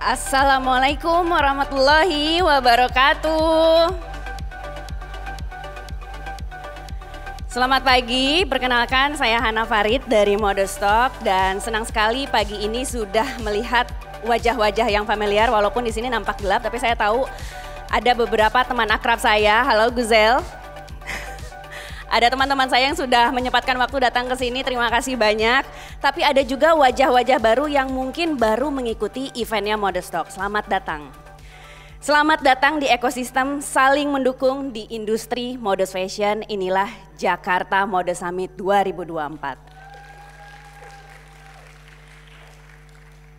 Assalamualaikum warahmatullahi wabarakatuh. Selamat pagi, perkenalkan saya Hana Farid dari Modestock dan senang sekali pagi ini sudah melihat wajah-wajah yang familiar walaupun di sini nampak gelap tapi saya tahu ada beberapa teman akrab saya. Halo Guzel. Ada teman-teman saya yang sudah menyempatkan waktu datang ke sini, terima kasih banyak. Tapi ada juga wajah-wajah baru yang mungkin baru mengikuti eventnya Modestock. Selamat datang. Selamat datang di ekosistem saling mendukung di industri mode fashion. Inilah Jakarta Mode Summit 2024.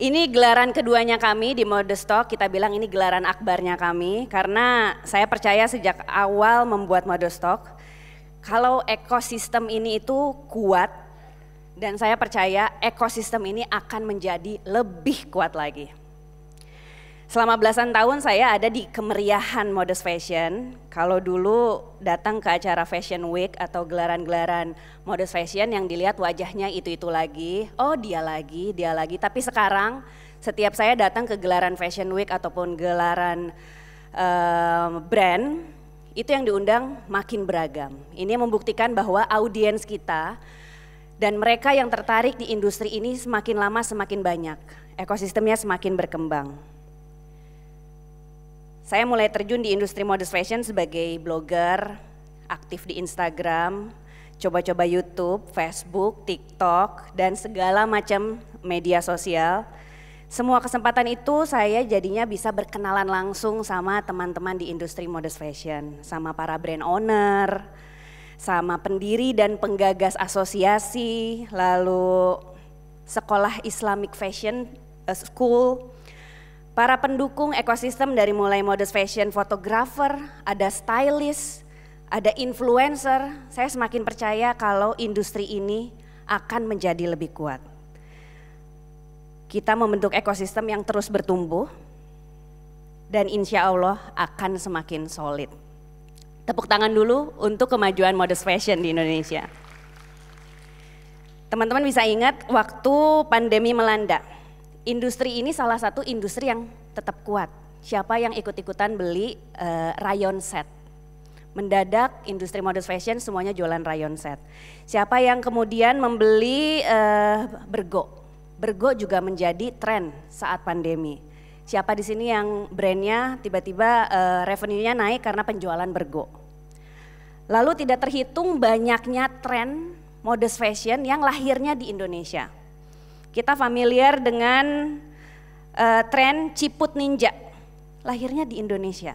Ini gelaran keduanya kami di Modestock, kita bilang ini gelaran akbarnya kami. Karena saya percaya sejak awal membuat Modestock, kalau ekosistem ini itu kuat dan saya percaya ekosistem ini akan menjadi lebih kuat lagi. Selama belasan tahun saya ada di kemeriahan Modest Fashion. Kalau dulu datang ke acara Fashion Week atau gelaran-gelaran Modest Fashion yang dilihat wajahnya itu-itu lagi. Oh dia lagi. Tapi sekarang setiap saya datang ke gelaran Fashion Week ataupun gelaran brand, itu yang diundang makin beragam. Ini membuktikan bahwa audiens kita dan mereka yang tertarik di industri ini semakin lama semakin banyak. Ekosistemnya semakin berkembang. Saya mulai terjun di industri modest fashion sebagai blogger, aktif di Instagram, coba-coba YouTube, Facebook, TikTok, dan segala macam media sosial. Semua kesempatan itu saya jadinya bisa berkenalan langsung sama teman-teman di industri modest fashion, sama para brand owner, sama pendiri dan penggagas asosiasi, lalu sekolah Islamic Fashion School, para pendukung ekosistem dari mulai modest fashion fotografer, ada stylist, ada influencer. Saya semakin percaya kalau industri ini akan menjadi lebih kuat. Kita membentuk ekosistem yang terus bertumbuh dan insya Allah akan semakin solid. Tepuk tangan dulu untuk kemajuan modest fashion di Indonesia. Teman-teman bisa ingat waktu pandemi melanda, industri ini salah satu industri yang tetap kuat. Siapa yang ikut-ikutan beli rayon set? Mendadak industri modest fashion semuanya jualan rayon set. Siapa yang kemudian membeli bergo? Bergo juga menjadi tren saat pandemi. Siapa di sini yang brandnya tiba-tiba revenue-nya naik karena penjualan bergo? Lalu tidak terhitung banyaknya tren modest fashion yang lahirnya di Indonesia. Kita familiar dengan tren ciput ninja, lahirnya di Indonesia.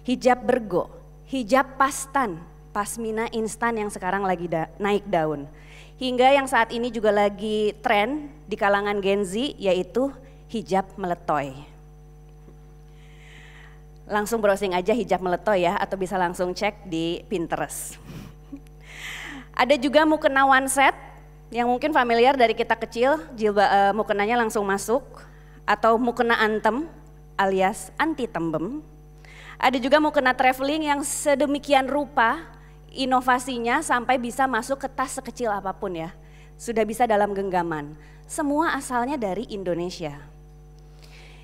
Hijab bergo, hijab pastan, pasmina instan yang sekarang lagi naik daun. Hingga yang saat ini juga lagi tren di kalangan Gen Z yaitu hijab meletoy. Langsung browsing aja hijab meletoy ya atau bisa langsung cek di Pinterest. Ada juga mukena one set yang mungkin familiar dari kita kecil, mukenanya langsung masuk atau mukena antem alias anti tembem. Ada juga mukena traveling yang sedemikian rupa inovasinya sampai bisa masuk ke tas sekecil apapun ya. Sudah bisa dalam genggaman. Semua asalnya dari Indonesia.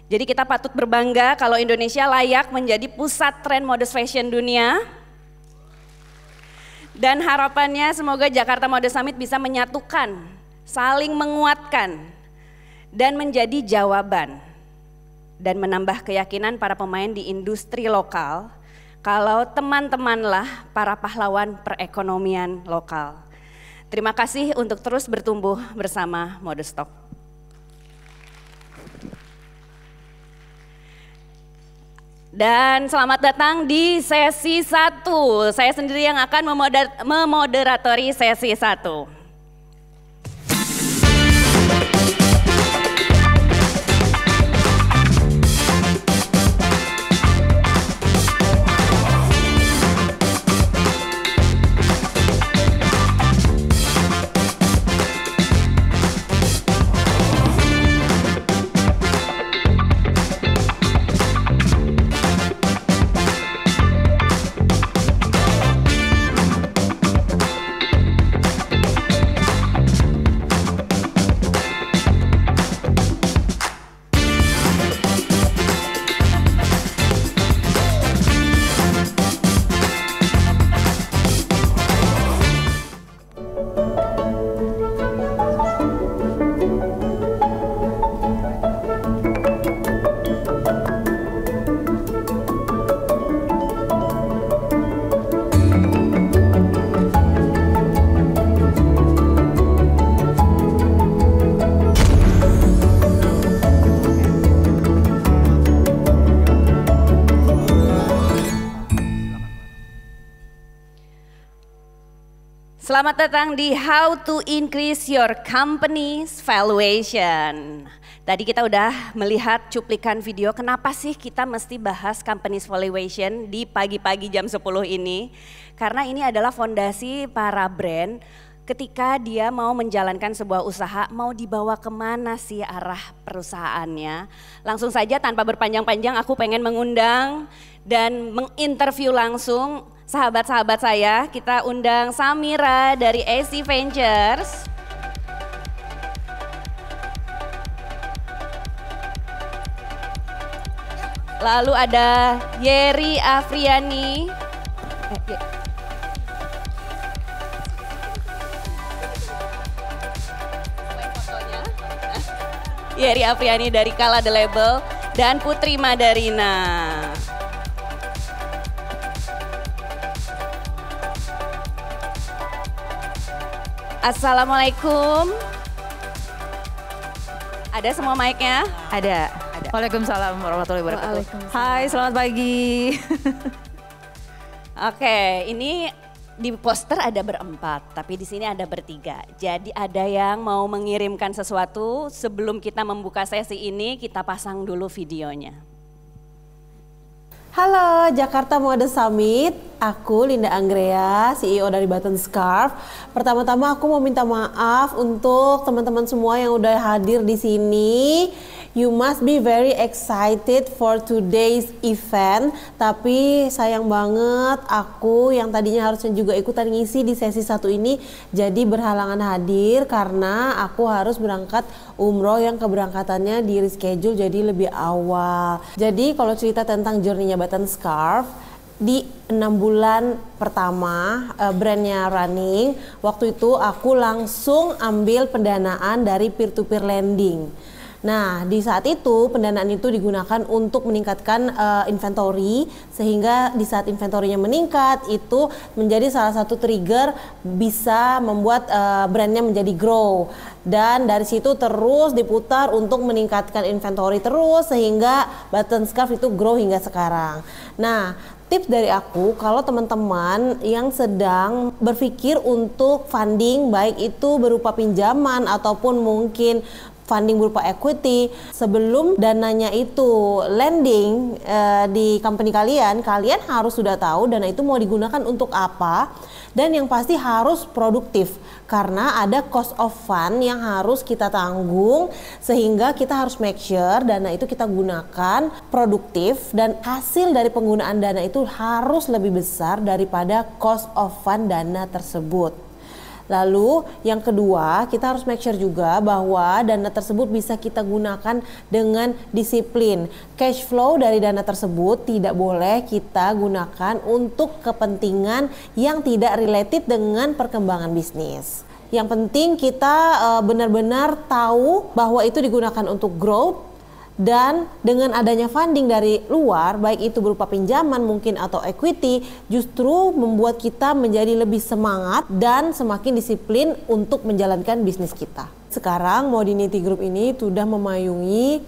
Jadi kita patut berbangga kalau Indonesia layak menjadi pusat tren modest fashion dunia. Dan harapannya semoga Jakarta Mode Summit bisa menyatukan, saling menguatkan, dan menjadi jawaban. Dan menambah keyakinan para pemain di industri lokal kalau teman-temanlah para pahlawan perekonomian lokal. Terima kasih untuk terus bertumbuh bersama Modestock. Dan selamat datang di sesi 1. Saya sendiri yang akan memoderatori sesi 1. Selamat datang di How to Increase Your Company's Valuation. Tadi kita udah melihat cuplikan video kenapa sih kita mesti bahas company's valuation di pagi-pagi jam 10 ini. Karena ini adalah fondasi para brand ketika dia mau menjalankan sebuah usaha, mau dibawa kemana sih arah perusahaannya. Langsung saja tanpa berpanjang-panjang aku pengen mengundang dan menginterview langsung sahabat-sahabat saya. Kita undang Samira dari AC Ventures. Lalu ada Yeri Afriani. Yeri Afriani dari Kala The Label dan Putri Madarina. Assalamualaikum. Ada semua mic-nya? Ada. Waalaikumsalam warahmatullahi wabarakatuh. Hai, selamat pagi. Oke, ini di poster ada berempat, tapi di sini ada bertiga. Jadi ada yang mau mengirimkan sesuatu, sebelum kita membuka sesi ini kita pasang dulu videonya. Halo Jakarta Mode Summit, aku Linda Anggrea, CEO dari Button Scarf. Pertama-tama aku mau minta maaf untuk teman-teman semua yang udah hadir di sini. You must be very excited for today's event. Tapi sayang banget aku yang tadinya harusnya juga ikutan ngisi di sesi satu ini jadi berhalangan hadir karena aku harus berangkat umroh yang keberangkatannya di reschedule jadi lebih awal. Jadi kalau cerita tentang journey-nya Button Scarf, di 6 bulan pertama brandnya running, waktu itu aku langsung ambil pendanaan dari peer-to-peer lending. Nah, di saat itu pendanaan itu digunakan untuk meningkatkan inventory, sehingga di saat inventory-nya meningkat itu menjadi salah satu trigger bisa membuat brandnya menjadi grow. Dan dari situ terus diputar untuk meningkatkan inventory terus sehingga Button Scarf itu grow hingga sekarang. Nah, tips dari aku kalau teman-teman yang sedang berpikir untuk funding, baik itu berupa pinjaman ataupun mungkin funding berupa equity, sebelum dananya itu landing di company kalian harus sudah tahu dana itu mau digunakan untuk apa, dan yang pasti harus produktif karena ada cost of fund yang harus kita tanggung, sehingga kita harus make sure dana itu kita gunakan produktif dan hasil dari penggunaan dana itu harus lebih besar daripada cost of fund dana tersebut. Lalu yang kedua, kita harus make sure juga bahwa dana tersebut bisa kita gunakan dengan disiplin. Cash flow dari dana tersebut tidak boleh kita gunakan untuk kepentingan yang tidak related dengan perkembangan bisnis. Yang penting kita benar-benar tahu bahwa itu digunakan untuk growth. Dan dengan adanya funding dari luar, baik itu berupa pinjaman mungkin atau equity, justru membuat kita menjadi lebih semangat dan semakin disiplin untuk menjalankan bisnis kita. Sekarang Modinity Group ini sudah memayungi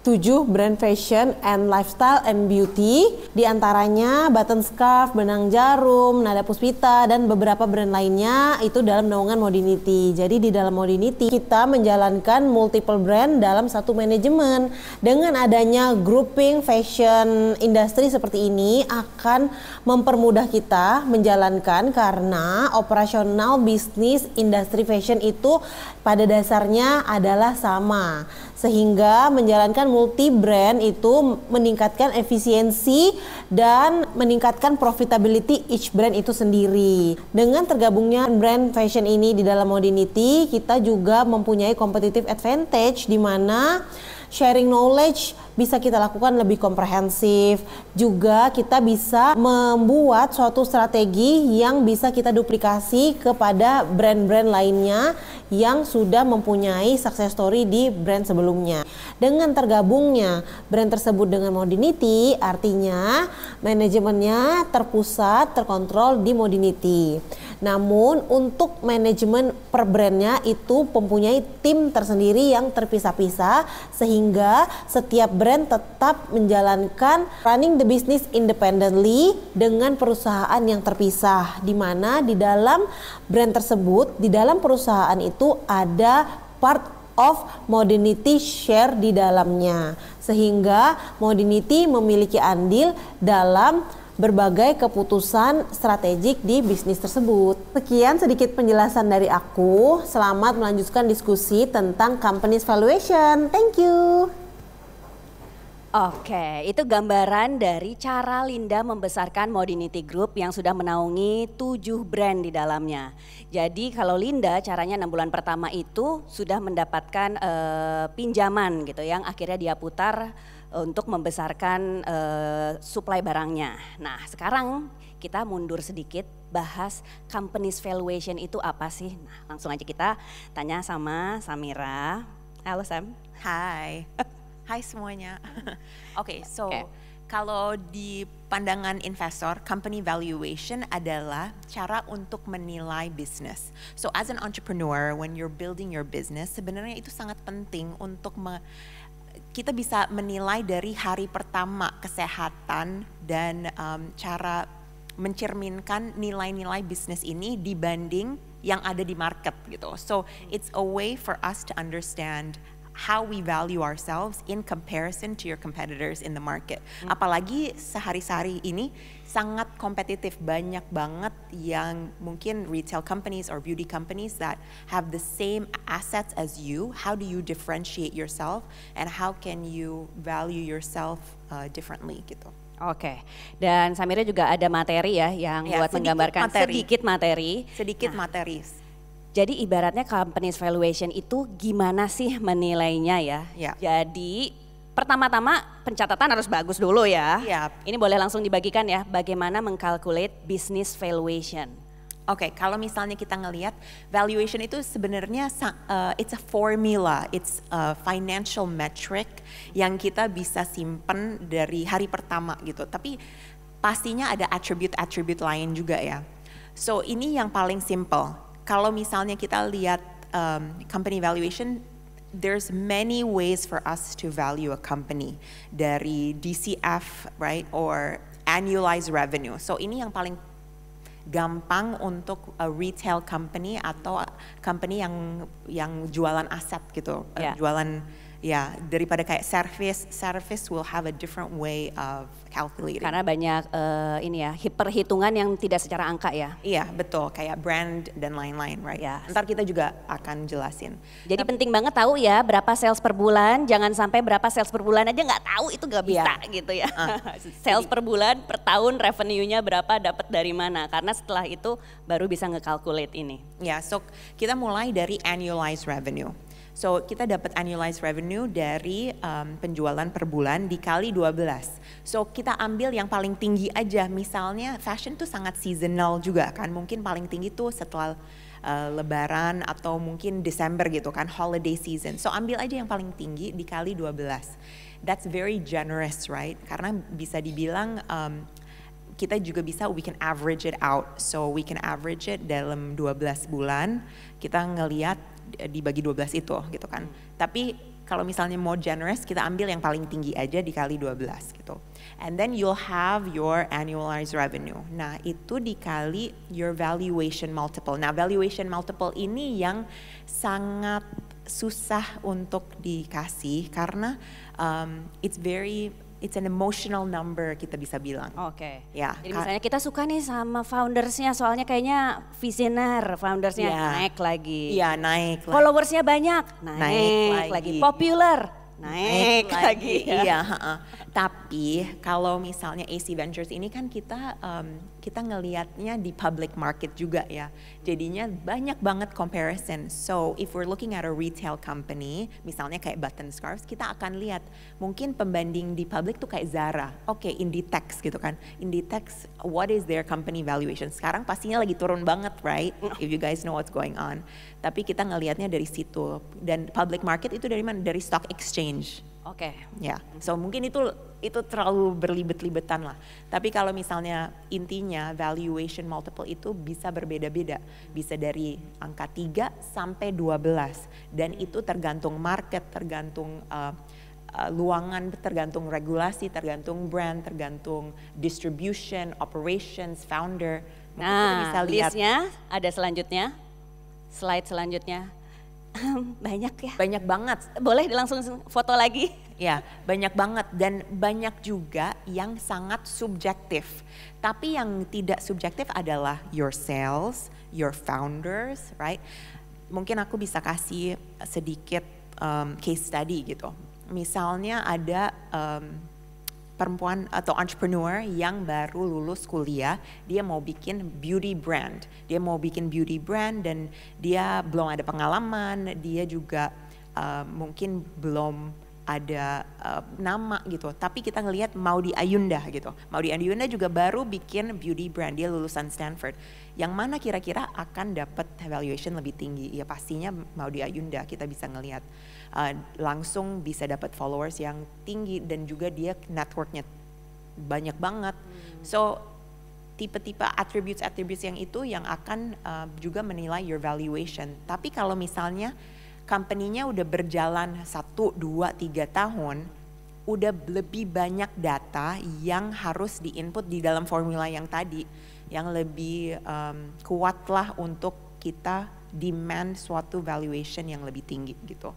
7 brand fashion and lifestyle and beauty, diantaranya Button Scarf, Benang Jarum, Nada Puspita, dan beberapa brand lainnya itu dalam naungan Modinity. Jadi di dalam Modinity kita menjalankan multiple brand dalam satu manajemen. Dengan adanya grouping fashion industry seperti ini akan mempermudah kita menjalankan karena operasional bisnis industri fashion itu pada dasarnya adalah sama. Sehingga menjalankan multi brand itu meningkatkan efisiensi dan meningkatkan profitability each brand itu sendiri. Dengan tergabungnya brand fashion ini di dalam Modinity, kita juga mempunyai competitive advantage di mana sharing knowledge bisa kita lakukan lebih komprehensif. Juga kita bisa membuat suatu strategi yang bisa kita duplikasi kepada brand-brand lainnya yang sudah mempunyai success story di brand sebelumnya. Dengan tergabungnya brand tersebut dengan Modinity, artinya manajemennya terpusat, terkontrol di Modinity. Namun untuk manajemen per brandnya itu mempunyai tim tersendiri yang terpisah-pisah sehingga setiap brand tetap menjalankan running the business independently dengan perusahaan yang terpisah, di mana di dalam brand tersebut, di dalam perusahaan itu ada part of Modernity share di dalamnya, sehingga Modernity memiliki andil dalam berbagai keputusan strategik di bisnis tersebut. Sekian sedikit penjelasan dari aku. Selamat melanjutkan diskusi tentang company's valuation. Thank you. Oke, itu gambaran dari cara Linda membesarkan Modernity Group yang sudah menaungi 7 brand di dalamnya. Jadi kalau Linda caranya 6 bulan pertama itu sudah mendapatkan pinjaman gitu yang akhirnya dia putar untuk membesarkan supply barangnya. Nah sekarang kita mundur sedikit bahas company's valuation itu apa sih? Nah langsung aja kita tanya sama Samira. Halo Sam. Hai. Hai semuanya. Kalau di pandangan investor, company valuation adalah cara untuk menilai bisnis. So as an entrepreneur, when you're building your business, sebenarnya itu sangat penting untuk kita bisa menilai dari hari pertama kesehatan dan cara mencerminkan nilai-nilai bisnis ini dibanding yang ada di market gitu. So it's a way for us to understand how we value ourselves in comparison to your competitors in the market. Apalagi sehari-hari ini sangat kompetitif, banyak banget yang mungkin retail companies or beauty companies that have the same assets as you. How do you differentiate yourself and how can you value yourself differently gitu. Oke, dan Samira juga ada materi ya yang buat menggambarkan sedikit materi. Jadi ibaratnya company's valuation itu gimana sih menilainya ya? Jadi pertama-tama pencatatan harus bagus dulu ya. Ini boleh langsung dibagikan ya, bagaimana mengkalkulate business valuation. Oke, kalau misalnya kita ngelihat valuation itu sebenarnya it's a formula, it's a financial metric yang kita bisa simpen dari hari pertama gitu. Tapi pastinya ada attribute-attribute lain juga ya. So ini yang paling simple. Kalau misalnya kita lihat company valuation, there's many ways for us to value a company. Dari DCF, right, or annualized revenue. So ini yang paling gampang untuk a retail company atau company yang jualan aset gitu, jualan daripada kayak service will have a different way of calculating. Karena banyak perhitungan yang tidak secara angka ya. Iya betul, kayak brand dan lain-lain, right? Ntar kita juga akan jelasin. Jadi penting banget tahu ya berapa sales per bulan, jangan sampai berapa sales per bulan aja nggak tahu, itu nggak bisa gitu ya. Sales per bulan, per tahun revenue-nya berapa, dapat dari mana, karena setelah itu baru bisa nge-calculate ini. So kita mulai dari annualized revenue. So kita dapat annualized revenue dari penjualan per bulan dikali 12. So kita ambil yang paling tinggi aja, misalnya fashion tuh sangat seasonal juga kan, mungkin paling tinggi tuh setelah Lebaran atau mungkin Desember gitu kan, holiday season. So ambil aja yang paling tinggi dikali 12. That's very generous, right? Karena bisa dibilang kita juga bisa, we can average it out. So we can average it dalam 12 bulan, kita ngelihat dibagi 12 itu gitu kan. Tapi kalau misalnya mau generous, kita ambil yang paling tinggi aja dikali 12 gitu. And then you'll have your annualized revenue. Nah itu dikali your valuation multiple. Nah valuation multiple ini yang sangat susah untuk dikasih karena it's an emotional number, kita bisa bilang. Jadi misalnya kita suka nih sama foundersnya, soalnya kayaknya visioner, foundersnya naik lagi. Naik lagi. Followersnya banyak, naik lagi. Popular, naik lagi. Tapi kalau misalnya AC Ventures ini kan kita ngelihatnya di public market juga ya. Jadinya banyak banget comparison. So if we're looking at a retail company, misalnya kayak Button Scarves, kita akan lihat mungkin pembanding di public tuh kayak Zara. Inditex gitu kan. Inditex, what is their company valuation? Sekarang pastinya lagi turun banget, right? If you guys know what's going on. Tapi kita ngelihatnya dari situ. Dan public market itu dari mana? Dari stock exchange. Oke. Ya, so mungkin itu terlalu berlibet-libetan lah. Tapi kalau misalnya intinya valuation multiple itu bisa berbeda-beda. Bisa dari angka 3 sampai 12. Dan itu tergantung market, tergantung luangan, tergantung regulasi, tergantung brand, tergantung distribution, operations, founder. Mungkin kita bisa lihat. Listnya ada selanjutnya, slide selanjutnya. Banyak ya? Banyak banget. Boleh langsung foto lagi? Ya, banyak banget dan banyak juga yang sangat subjektif. Tapi yang tidak subjektif adalah your sales, your founders, right? Mungkin aku bisa kasih sedikit case study gitu. Misalnya ada perempuan atau entrepreneur yang baru lulus kuliah, dia mau bikin beauty brand. Dia mau bikin beauty brand dan dia belum ada pengalaman, dia juga mungkin belum ada nama gitu. Tapi kita ngelihat Maudy Ayunda gitu. Maudy Ayunda juga baru bikin beauty brand, dia lulusan Stanford. Yang mana kira-kira akan dapat valuation lebih tinggi? Ya pastinya Maudy Ayunda, kita bisa ngelihat. Langsung bisa dapat followers yang tinggi dan juga dia networknya banyak banget. So tipe-tipe attributes yang itu yang akan juga menilai your valuation. Tapi kalau misalnya company-nya udah berjalan 1, 2, 3 tahun, udah lebih banyak data yang harus di-input di dalam formula yang tadi, yang lebih kuat lah untuk kita demand suatu valuation yang lebih tinggi gitu.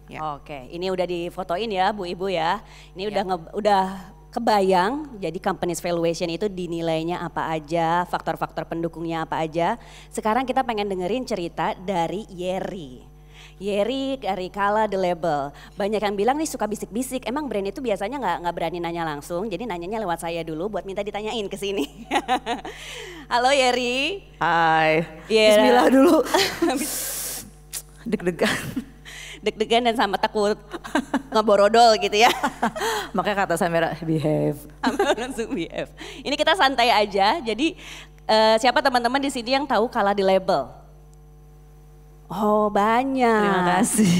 Ya. Oke, ini udah difotoin ya Bu Ibu ya. Ini udah kebayang, jadi company's valuation itu dinilainya apa aja, faktor-faktor pendukungnya apa aja. Sekarang kita pengen dengerin cerita dari Yeri. Yeri dari Kala The Label. Banyak yang bilang nih suka bisik-bisik, emang brand itu biasanya nggak berani nanya langsung, jadi nanyanya lewat saya dulu buat minta ditanyain ke sini. Halo Yeri. Hai. Bismillah dulu. Deg-degan. Deg-degan dan sama takut ngeborodol gitu ya. Makanya kata Samira behave. Langsung behave. Ini kita santai aja. Jadi siapa teman-teman di sini yang tahu Kala The Label? Oh banyak. Terima kasih.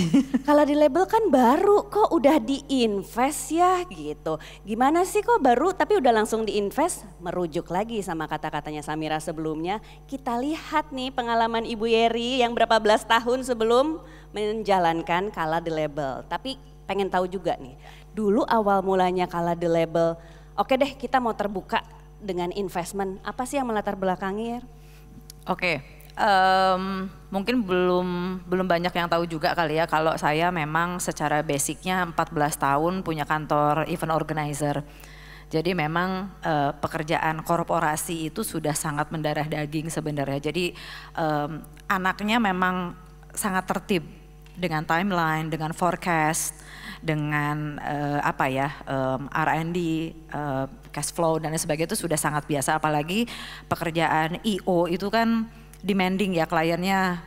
Kalau di label kan baru kok udah diinvest ya gitu. Gimana sih kok baru tapi udah langsung diinvest? Merujuk lagi sama kata-katanya Samira sebelumnya. Kita lihat nih pengalaman Ibu Yeri yang berapa belas tahun sebelum menjalankan Kala The Label. Tapi pengen tahu juga nih, dulu awal mulanya Kala The Label, oke deh kita mau terbuka dengan investment. Apa sih yang melatar belakangi? Oke. Mungkin belum banyak yang tahu juga kali ya kalau saya memang secara basicnya 14 tahun punya kantor event organizer. Jadi memang pekerjaan korporasi itu sudah sangat mendarah daging sebenarnya. Jadi anaknya memang sangat tertib dengan timeline, dengan forecast, dengan R&D, cash flow dan sebagainya itu sudah sangat biasa. Apalagi pekerjaan I.O. itu kan demanding ya, kliennya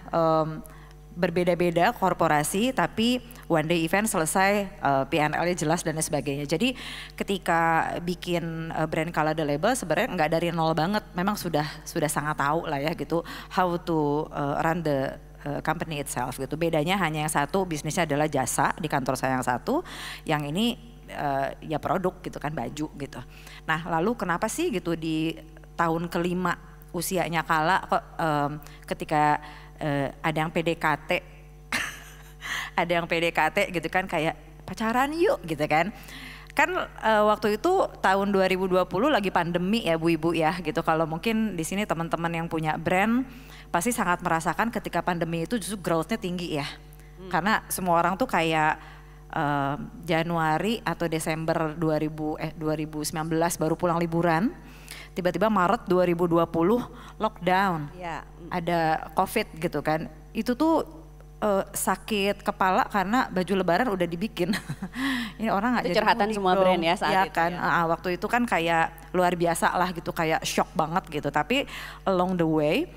berbeda-beda korporasi, tapi one day event selesai, P&L-nya jelas dan sebagainya. Jadi ketika bikin brand Kala The Label sebenarnya nggak dari nol banget, memang sudah sangat tahu lah ya gitu how to run the company itself gitu. Bedanya hanya yang satu bisnisnya adalah jasa di kantor saya yang satu, yang ini ya produk gitu kan, baju gitu. Nah lalu kenapa sih gitu di tahun kelima usianya Kala kok ketika ada yang PDKT ada yang PDKT gitu kan, kayak pacaran yuk gitu kan. Kan waktu itu tahun 2020 lagi pandemi ya Bu Ibu ya gitu. Kalau mungkin di sini teman-teman yang punya brand pasti sangat merasakan ketika pandemi itu justru growth-nya tinggi ya. Karena semua orang tuh kayak Januari atau Desember 2019 baru pulang liburan. Tiba-tiba Maret 2020 lockdown, ya. Ada COVID gitu kan. Itu tuh sakit kepala karena baju lebaran udah dibikin. Ini orang nggak jadi curhatan semua dong. brand ya saat Ya itu kan, ya. waktu itu kan kayak luar biasa lah gitu, kayak shock banget gitu. Tapi along the way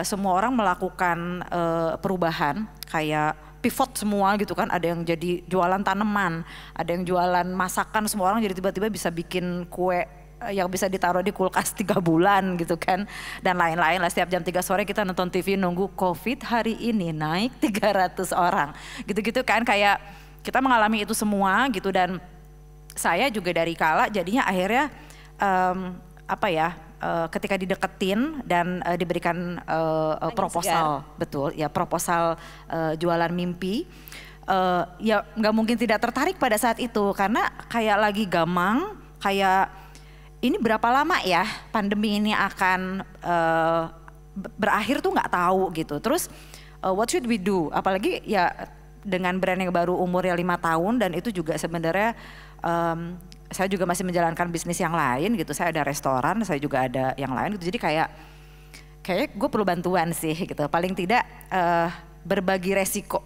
semua orang melakukan perubahan kayak pivot semua gitu kan. Ada yang jadi jualan tanaman, ada yang jualan masakan, semua orang jadi tiba-tiba bisa bikin kue yang bisa ditaruh di kulkas 3 bulan gitu kan. Dan lain-lain lah, setiap jam 3 sore kita nonton TV nunggu COVID hari ini naik 300 orang. Gitu-gitu kan, kayak kita mengalami itu semua gitu, dan saya juga dari kala jadinya akhirnya ketika dideketin dan diberikan proposal, betul ya, proposal jualan mimpi, ya nggak mungkin tidak tertarik pada saat itu, karena kayak lagi gamang, kayak ini berapa lama ya pandemi ini akan berakhir tuh nggak tahu gitu. Terus what should we do? Apalagi ya dengan brand yang baru umurnya 5 tahun, dan itu juga sebenarnya saya juga masih menjalankan bisnis yang lain gitu. Saya ada restoran, saya juga ada yang lain gitu. Jadi kayak gue perlu bantuan sih gitu. Paling tidak berbagi resiko.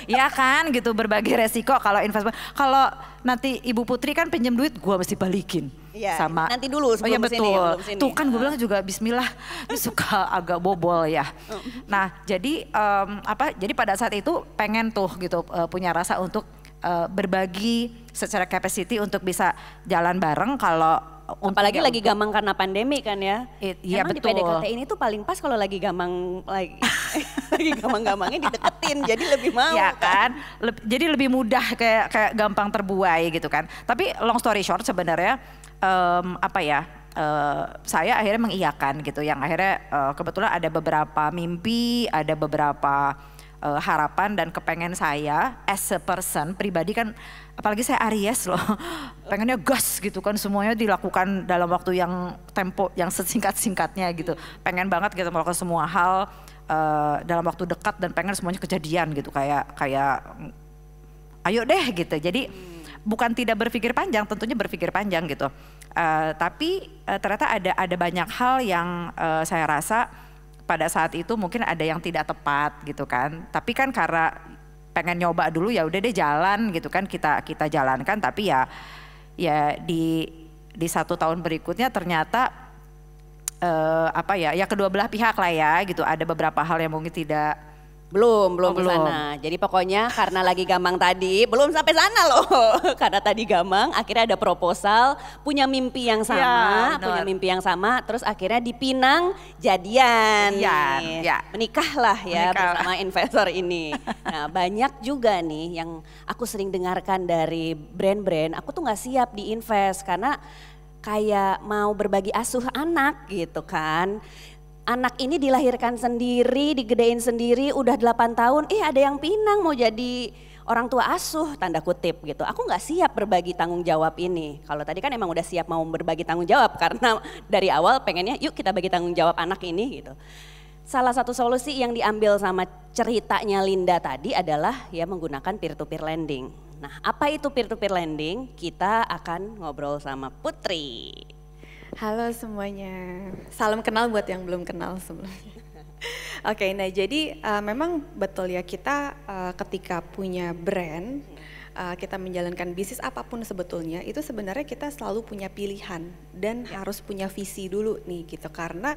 Ya kan gitu, berbagi resiko. Kalau investasi, kalau nanti Ibu Putri kan pinjam duit, gue mesti balikin. Ya, sama nanti dulu sebelum betul. sini, belum sini. Tuh kan gue bilang juga Bismillah, ini suka agak bobol ya. Nah jadi jadi pada saat itu pengen tuh gitu punya rasa untuk berbagi secara capacity untuk bisa jalan bareng. Kalau apalagi lagi gamang karena pandemi kan ya. Iya betul. Di PDKT ini tuh paling pas kalau lagi gamang, lagi gamang-gamangnya dideketin, jadi lebih mau. Ya kan, jadi lebih mudah, kayak gampang terbuai gitu kan. Tapi long story short sebenarnya saya akhirnya mengiyakan gitu. Yang akhirnya kebetulan ada beberapa mimpi, ada beberapa harapan dan kepengen saya as a person pribadi kan, apalagi saya Aries loh, pengennya gas gitu kan, semuanya dilakukan dalam waktu yang tempo yang sesingkat-singkatnya gitu. Pengen banget gitu melakukan semua hal dalam waktu dekat dan pengen semuanya kejadian gitu, kayak ayo deh gitu. Jadi bukan tidak berpikir panjang, tentunya berpikir panjang gitu. Tapi ternyata ada banyak hal yang saya rasa pada saat itu mungkin ada yang tidak tepat gitu kan. Tapi kan karena pengen nyoba dulu, ya udah deh jalan gitu kan, kita jalankan. Tapi ya di 1 tahun berikutnya ternyata kedua belah pihak lah ya gitu. Ada beberapa hal yang mungkin belum ke sana. Jadi pokoknya karena lagi gamang tadi, belum sampai sana loh. Karena tadi gamang, akhirnya ada proposal, punya mimpi yang sama, terus akhirnya dipinang jadian. Menikahlah ya bersama investor ini. Nah, banyak juga nih yang aku sering dengarkan dari brand-brand, aku tuh nggak siap diinvest karena kayak mau berbagi asuh anak gitu kan. Anak ini dilahirkan sendiri, digedein sendiri, udah 8 tahun, ada yang pinang mau jadi orang tua asuh, tanda kutip gitu. Aku nggak siap berbagi tanggung jawab ini. Kalau tadi kan emang udah siap mau berbagi tanggung jawab, karena dari awal pengennya yuk kita bagi tanggung jawab anak ini gitu. Salah satu solusi yang diambil sama ceritanya Linda tadi adalah ya menggunakan peer-to-peer lending. Nah, apa itu peer-to-peer lending? Kita akan ngobrol sama Putri. Halo semuanya, salam kenal buat yang belum kenal sebelumnya. Oke, nah jadi memang betul ya, kita ketika punya brand, kita menjalankan bisnis apapun sebetulnya, itu sebenarnya kita selalu punya pilihan dan harus punya visi dulu nih gitu. Karena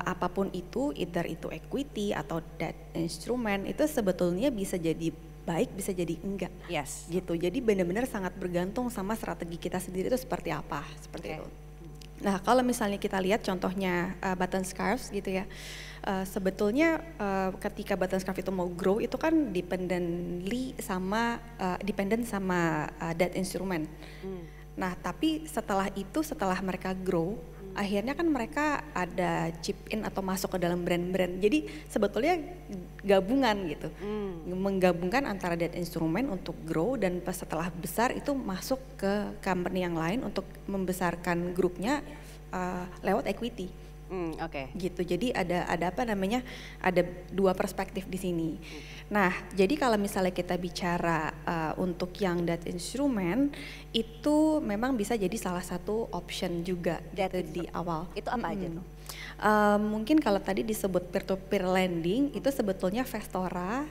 apapun itu, either itu equity atau debt instrument, itu sebetulnya bisa jadi baik, bisa jadi enggak. Yes. Gitu, jadi benar-benar sangat bergantung sama strategi kita sendiri itu seperti apa, seperti itu. Nah, kalau misalnya kita lihat contohnya button scarves gitu ya, sebetulnya ketika button scarf itu mau grow itu kan dependent sama debt instrument. Nah, tapi setelah mereka grow, akhirnya kan mereka ada chip in atau masuk ke dalam brand-brand. Jadi sebetulnya gabungan gitu, menggabungkan antara debt instrument untuk grow, dan pas setelah besar itu masuk ke company yang lain untuk membesarkan grupnya lewat equity. Gitu. Jadi ada ada 2 perspektif di sini. Nah, jadi kalau misalnya kita bicara untuk yang debt instrument itu memang bisa jadi salah satu option juga gitu di awal. Itu apa aja tuh? Mungkin kalau tadi disebut peer-to-peer lending itu sebetulnya Vestora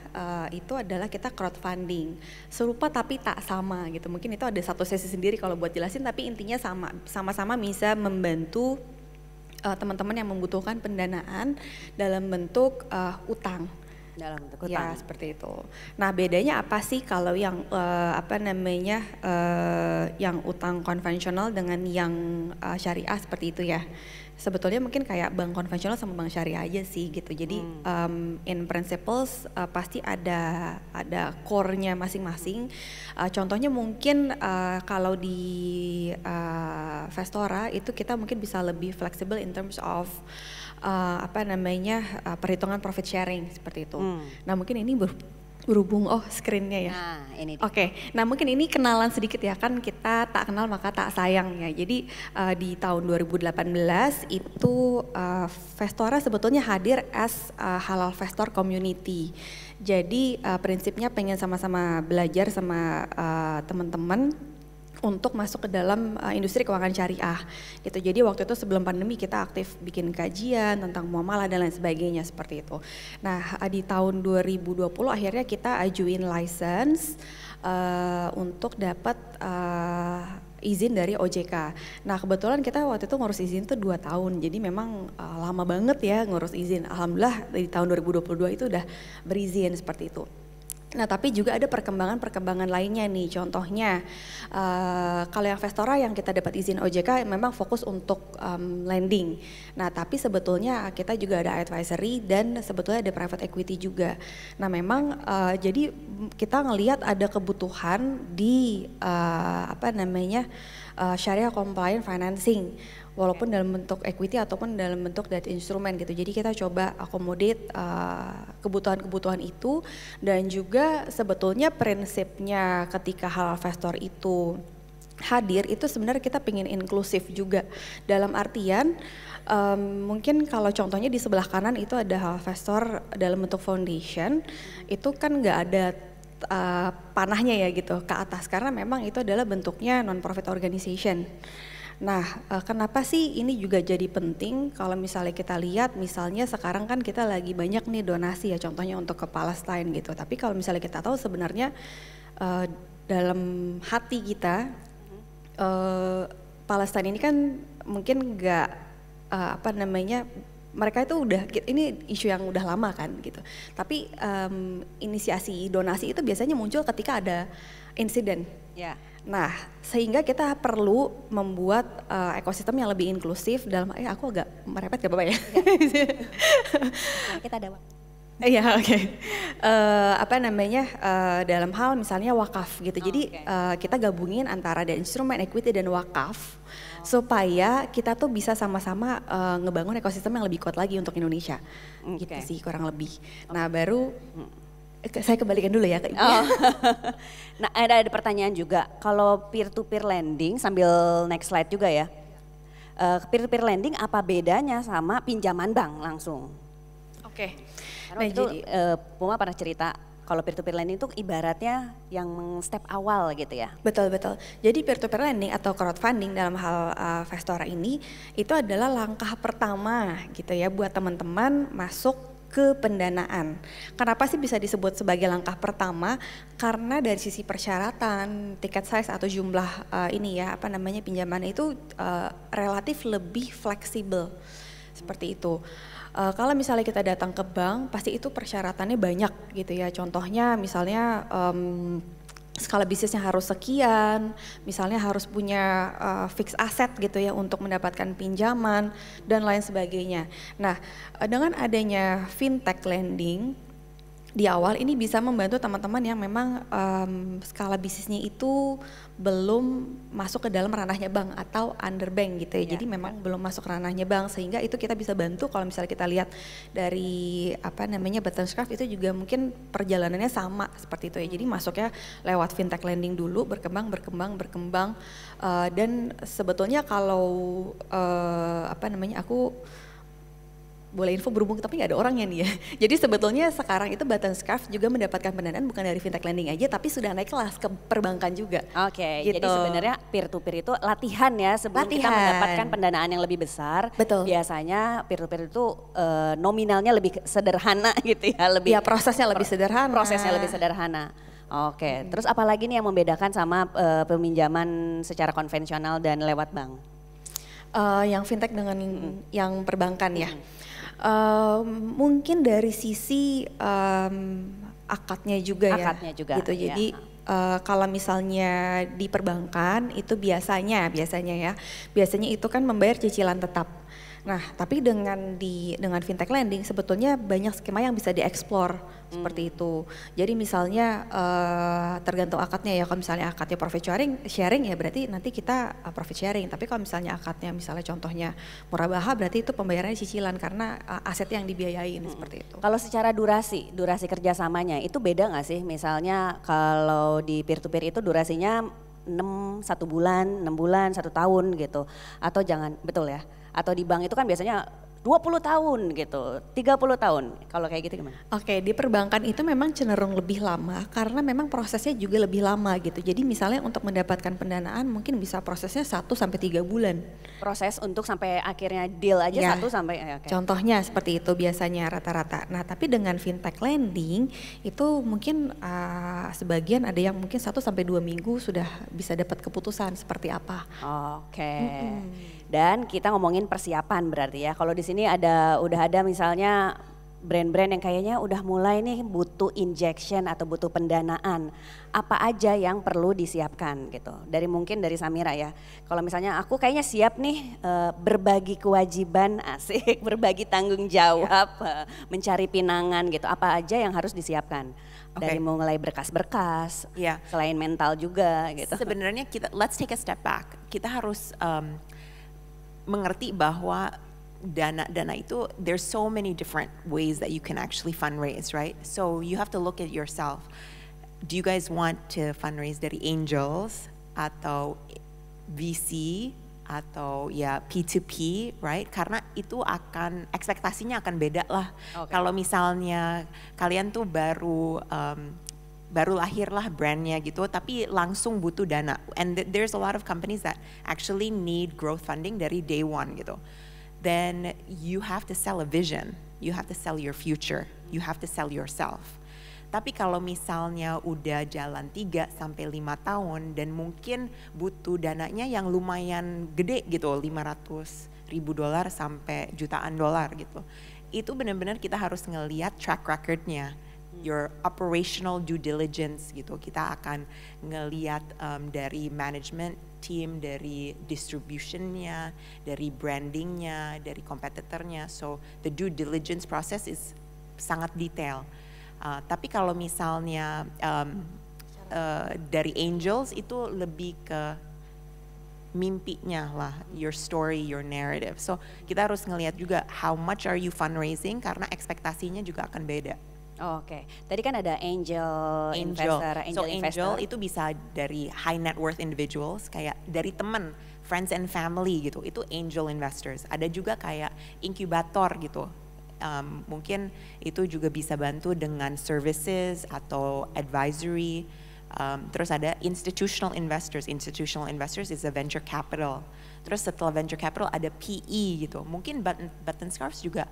itu adalah kita crowdfunding serupa tapi tak sama gitu. Mungkin itu ada satu sesi sendiri kalau buat jelasin, tapi intinya sama-sama bisa membantu teman-teman yang membutuhkan pendanaan dalam bentuk utang Dalam bentuk Ya, hutang. seperti itu. Nah, bedanya apa sih kalau yang yang utang konvensional dengan yang syariah seperti itu ya? Sebetulnya mungkin kayak bank konvensional sama bank syariah aja sih gitu. Jadi in principles pasti ada core-nya masing-masing. Contohnya mungkin kalau di Vestora itu kita mungkin bisa lebih fleksibel in terms of perhitungan profit sharing seperti itu. Nah, mungkin ini berhubung screen-nya ya. Nah, ini dia. Oke, nah mungkin ini kenalan sedikit ya, kan kita tak kenal maka tak sayang ya. Jadi di tahun 2018 itu Vestora sebetulnya hadir as Halal Vestor Community. Jadi prinsipnya pengen sama-sama belajar sama teman-teman untuk masuk ke dalam industri keuangan syariah gitu. Jadi waktu itu sebelum pandemi kita aktif bikin kajian tentang muamalah dan lain sebagainya seperti itu. Nah, di tahun 2020 akhirnya kita ajuin license untuk dapat izin dari OJK. Nah, kebetulan kita waktu itu ngurus izin tuh 2 tahun. Jadi memang lama banget ya ngurus izin. Alhamdulillah di tahun 2022 itu udah berizin seperti itu. Nah, tapi juga ada perkembangan lainnya nih, contohnya kalau yang Vestora yang kita dapat izin OJK memang fokus untuk lending. Nah, tapi sebetulnya kita juga ada advisory dan sebetulnya ada private equity juga. Nah, memang jadi kita ngelihat ada kebutuhan di syariah compliant financing. Walaupun dalam bentuk equity ataupun dalam bentuk debt instrumen gitu. Jadi kita coba accommodate kebutuhan-kebutuhan itu, dan juga sebetulnya prinsipnya ketika Halal Vestor itu hadir itu sebenarnya kita pengen inklusif juga. Dalam artian mungkin kalau contohnya di sebelah kanan itu ada Halal Vestor dalam bentuk foundation, itu kan nggak ada panahnya ya gitu ke atas, karena memang itu adalah bentuknya non-profit organization. Nah, kenapa sih ini juga jadi penting kalau misalnya kita lihat, misalnya sekarang kan kita lagi banyak nih donasi ya, contohnya untuk ke Palestine gitu. Tapi kalau misalnya kita tahu sebenarnya dalam hati kita Palestine ini kan mungkin nggak mereka itu udah, ini isu yang udah lama kan gitu. Tapi inisiasi donasi itu biasanya muncul ketika ada insiden. Ya. Nah, sehingga kita perlu membuat ekosistem yang lebih inklusif dalam, aku agak merepet gak apa-apa ya? Nah, kita ada waktu. Iya, oke. Dalam hal misalnya wakaf gitu. Jadi kita gabungin antara ada instrumen equity dan wakaf supaya kita tuh bisa sama-sama ngebangun ekosistem yang lebih kuat lagi untuk Indonesia. Gitu sih kurang lebih. Nah, baru saya kembalikan dulu ya ke Ibu. Nah, ada pertanyaan juga. Kalau peer to peer lending, sambil next slide juga ya. Peer to peer lending apa bedanya sama pinjaman bank langsung? Oke. Karena itu Puma pernah cerita kalau peer to peer lending itu ibaratnya yang step awal gitu ya. Betul. Jadi peer to peer lending atau crowdfunding dalam hal Vestora ini itu adalah langkah pertama gitu ya buat teman-teman masuk ke pendanaan. Kenapa sih bisa disebut sebagai langkah pertama? Karena dari sisi persyaratan, tiket size atau jumlah pinjaman itu relatif lebih fleksibel seperti itu. Kalau misalnya kita datang ke bank, pasti itu persyaratannya banyak gitu ya. Contohnya misalnya skala bisnisnya harus sekian, misalnya harus punya fixed asset gitu ya untuk mendapatkan pinjaman dan lain sebagainya. Nah, dengan adanya fintech lending di awal ini bisa membantu teman-teman yang memang skala bisnisnya itu belum masuk ke dalam ranahnya bank atau underbank gitu ya. Jadi memang belum masuk ranahnya bank, sehingga itu kita bisa bantu. Kalau misalnya kita lihat dari Butterscraft itu juga mungkin perjalanannya sama seperti itu ya. Jadi masuknya lewat fintech lending dulu, berkembang dan sebetulnya kalau aku boleh info berhubung tapi nggak ada orangnya nih ya. Jadi sebetulnya sekarang itu Butterscraft juga mendapatkan pendanaan bukan dari fintech lending aja, tapi sudah naik kelas ke perbankan juga. Oke, gitu. Jadi sebenarnya peer to peer itu latihan ya sebelum kita mendapatkan pendanaan yang lebih besar. Betul. Biasanya peer to peer itu nominalnya lebih sederhana gitu ya, Ya, prosesnya lebih sederhana. Oke, terus apa lagi nih yang membedakan sama peminjaman secara konvensional dan lewat bank? Yang fintech dengan yang perbankan ya. Mungkin dari sisi akadnya juga ya. Akadnya juga, Gitu. iya. Jadi kalau misalnya di perbankan itu biasanya itu kan membayar cicilan tetap. Nah, tapi dengan fintech lending sebetulnya banyak skema yang bisa dieksplor seperti itu. Jadi misalnya tergantung akadnya ya. Kalau misalnya akadnya profit sharing ya berarti nanti kita profit sharing. Tapi kalau misalnya akadnya misalnya contohnya murabaha berarti itu pembayarannya cicilan karena aset yang dibiayain seperti itu. Kalau secara durasi kerjasamanya itu beda nggak sih? Misalnya kalau di peer to peer itu durasinya 1 bulan, 6 bulan, 1 tahun gitu. Atau jangan, betul ya? Atau di bank itu kan biasanya 20 tahun gitu, 30 tahun. Kalau kayak gitu gimana? Oke, di perbankan itu memang cenderung lebih lama karena memang prosesnya juga lebih lama gitu. Jadi misalnya untuk mendapatkan pendanaan mungkin bisa prosesnya 1-3 bulan. Proses untuk sampai akhirnya deal aja Ya, 1 sampai oke. Contohnya seperti itu biasanya rata-rata. Nah, tapi dengan fintech lending itu mungkin sebagian ada yang mungkin 1-2 minggu sudah bisa dapat keputusan seperti apa. Oke. Dan kita ngomongin persiapan berarti ya. Kalau di sini udah ada misalnya brand-brand yang kayaknya udah mulai nih butuh injection atau butuh pendanaan. Apa aja yang perlu disiapkan gitu. Mungkin dari Samira ya. Kalau misalnya aku kayaknya siap nih berbagi kewajiban, asik, berbagi tanggung jawab, mencari pinangan gitu. Apa aja yang harus disiapkan? Dari mulai berkas-berkas, selain mental juga gitu. Sebenarnya let's take a step back. Kita harus mengerti bahwa dana itu there's so many different ways that you can actually fundraise, right? So you have to look at yourself. Do you guys want to fundraise dari angels atau VC atau ya P2P, right? Karena itu ekspektasinya akan beda lah. Kalau misalnya kalian tuh baru lahir lah brandnya gitu, tapi langsung butuh dana. And there's a lot of companies that actually need growth funding dari day one gitu. Then you have to sell a vision, you have to sell your future, you have to sell yourself. Tapi kalau misalnya udah jalan 3-5 tahun dan mungkin butuh dananya yang lumayan gede gitu, $500,000 sampai jutaan dolar gitu. Itu benar-benar kita harus ngelihat track record-nya. Your operational due diligence gitu. Kita akan ngeliat dari management team, dari distributionnya, dari brandingnya, dari kompetitornya. So the due diligence process is sangat detail. Tapi kalau misalnya dari angels itu lebih ke mimpinya lah, your story, your narrative. So kita harus ngelihat juga how much are you fundraising karena ekspektasinya juga akan beda. Oke, tadi kan ada angel investor, angel itu bisa dari high net worth individuals, kayak dari teman, friends and family gitu, itu angel investors. Ada juga kayak inkubator gitu, mungkin itu juga bisa bantu dengan services atau advisory. Terus ada institutional investors is a venture capital. Terus setelah venture capital ada PE gitu, mungkin Button Scarves juga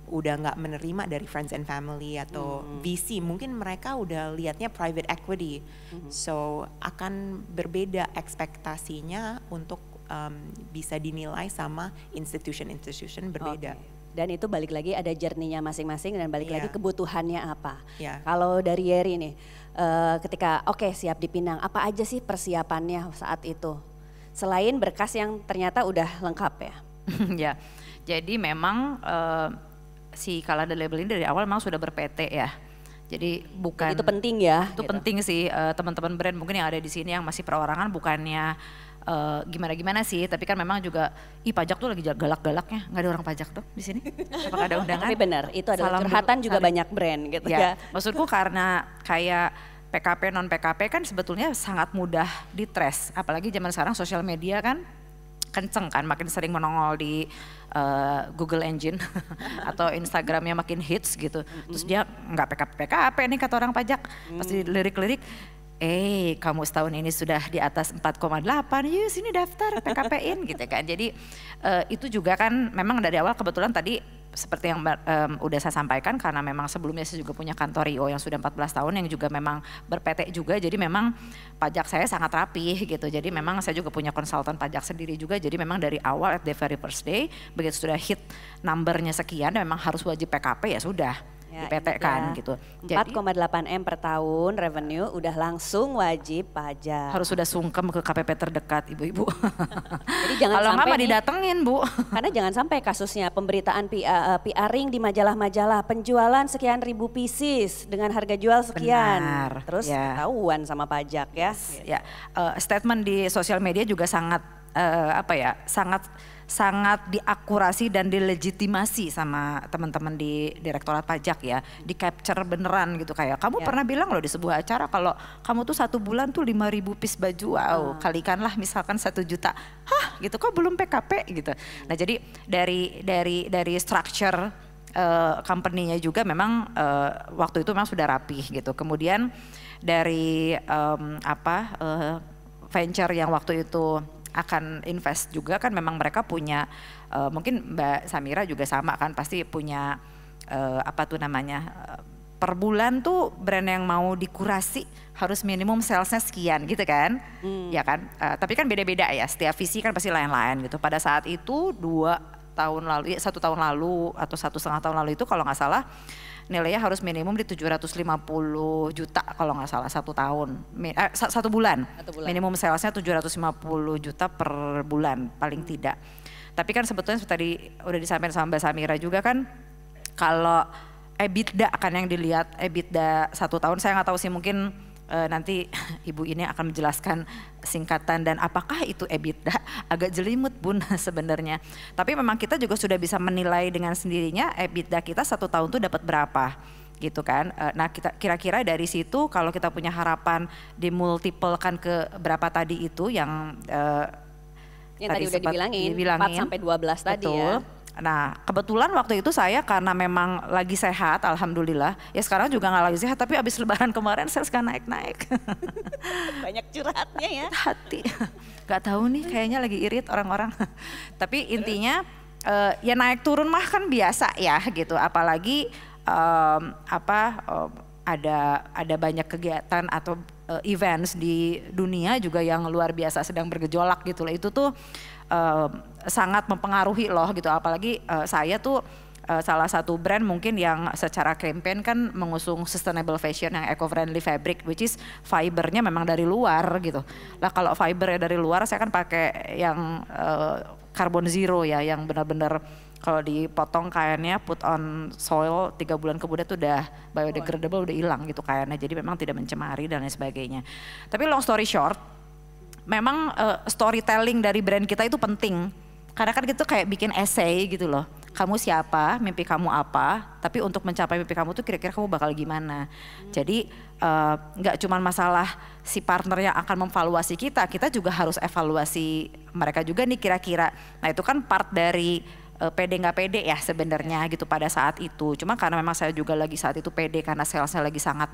udah nggak menerima dari friends and family atau VC, mungkin mereka udah lihatnya private equity, so akan berbeda ekspektasinya untuk bisa dinilai sama institution berbeda. Dan itu balik lagi ada journey-nya masing-masing dan balik lagi kebutuhannya apa. Yeah. Kalau dari Yeri nih, ketika siap dipinang, apa aja sih persiapannya saat itu? Selain berkas yang ternyata udah lengkap ya? Ya, jadi memang si Kalada Label ini dari awal memang sudah ber-PT ya. Jadi bukan itu penting ya. Itu gitu. Penting sih teman-teman brand mungkin yang ada di sini yang masih perorangan bukannya gimana-gimana sih, tapi kan memang juga pajak tuh lagi galak-galaknya, nggak ada orang pajak tuh di sini. Apakah ada undangan? Tapi benar, itu adalah curhatan juga banyak brand gitu ya. Maksudku karena kayak PKP non PKP kan sebetulnya sangat mudah di-trace, apalagi zaman sekarang sosial media kan kenceng kan, makin sering menongol di Google Engine atau Instagramnya makin hits gitu. Terus dia nggak PKP nih kata orang pajak, pasti lirik-lirik, kamu setahun ini sudah di atas 4,8, yuk sini daftar PKP-in gitu kan. Jadi itu juga kan memang dari awal kebetulan tadi seperti yang udah saya sampaikan, karena memang sebelumnya saya juga punya kantor IO yang sudah 14 tahun yang juga memang ber-PT juga, jadi memang pajak saya sangat rapih gitu. Jadi memang saya juga punya konsultan pajak sendiri juga, jadi memang dari awal at the very first day begitu sudah hit numbernya sekian memang harus wajib PKP ya sudah. Di PT kan gitu. 4,8 M per tahun revenue udah langsung wajib pajak. Harus sudah sungkem ke KPP terdekat ibu-ibu. Jadi jangan kalau nggak sampai mah didatengin Bu. Karena jangan sampai kasusnya pemberitaan PRing di majalah-majalah, penjualan sekian ribu pieces dengan harga jual sekian. Benar, terus ya. ketahuan sama pajak ya. Ya, statement di sosial media juga sangat sangat diakurasi dan dilegitimasi sama teman-teman di Direktorat Pajak ya, di capture beneran gitu. Kayak kamu pernah bilang loh di sebuah acara kalau kamu tuh 1 bulan tuh 5.000 piece baju, kalikanlah misalkan 1 juta, hah gitu kok belum PKP gitu. Nah jadi dari structure company-nya juga memang waktu itu memang sudah rapih gitu. Kemudian dari venture yang waktu itu akan invest juga kan memang mereka punya mungkin Mbak Samira juga sama kan pasti punya per bulan tuh brand yang mau dikurasi harus minimum salesnya sekian gitu kan, ya kan. Tapi kan beda-beda ya, setiap visi kan pasti lain-lain gitu. Pada saat itu 1 tahun lalu atau 1,5 tahun lalu itu kalau nggak salah nilainya harus minimum di 750 juta kalau nggak salah 1 tahun, 1 bulan. Minimum salesnya 750 juta per bulan paling tidak. Tapi kan sebetulnya tadi udah disampaikan sama Mbak Samira juga kan, kalau EBITDA kan yang dilihat, EBITDA 1 tahun saya nggak tahu sih mungkin nanti ibu ini akan menjelaskan singkatan dan apakah itu EBITDA, agak jelimut Bun sebenarnya. Tapi memang kita juga sudah bisa menilai dengan sendirinya EBITDA kita 1 tahun tuh dapat berapa gitu kan. Nah kita kira-kira dari situ kalau kita punya harapan dimultiplekan ke berapa tadi itu yang tadi udah dibilangin 4 sampai 12 tadi ya. Nah kebetulan waktu itu saya karena memang lagi sehat alhamdulillah, ya sekarang juga nggak lagi sehat tapi abis lebaran kemarin sales kan naik-naik. Banyak curhatnya ya. Hati, nggak tahu nih kayaknya lagi irit orang-orang. Tapi intinya ya naik turun mah kan biasa ya gitu, apalagi ada banyak kegiatan atau events di dunia juga yang luar biasa sedang bergejolak gitu loh. Itu tuh sangat mempengaruhi loh gitu, apalagi saya tuh salah satu brand mungkin yang secara campaign kan mengusung sustainable fashion yang eco-friendly fabric, which is fibernya memang dari luar gitu. Lah kalau fibernya dari luar saya kan pakai yang carbon zero ya, yang benar-benar kalau dipotong kainnya put on soil 3 bulan kemudian tuh udah biodegradable, udah hilang gitu kainnya, jadi memang tidak mencemari dan lain sebagainya. Tapi long story short, memang storytelling dari brand kita itu penting. Karena kan gitu kayak bikin essay gitu loh. Kamu siapa, mimpi kamu apa, tapi untuk mencapai mimpi kamu tuh kira-kira kamu bakal gimana. Jadi nggak cuma masalah si partner yang akan memvaluasi kita juga harus evaluasi mereka juga nih kira-kira. Nah itu kan part dari pede nggak pede ya sebenarnya gitu pada saat itu. Cuma karena memang saya juga lagi saat itu pede karena salesnya lagi sangat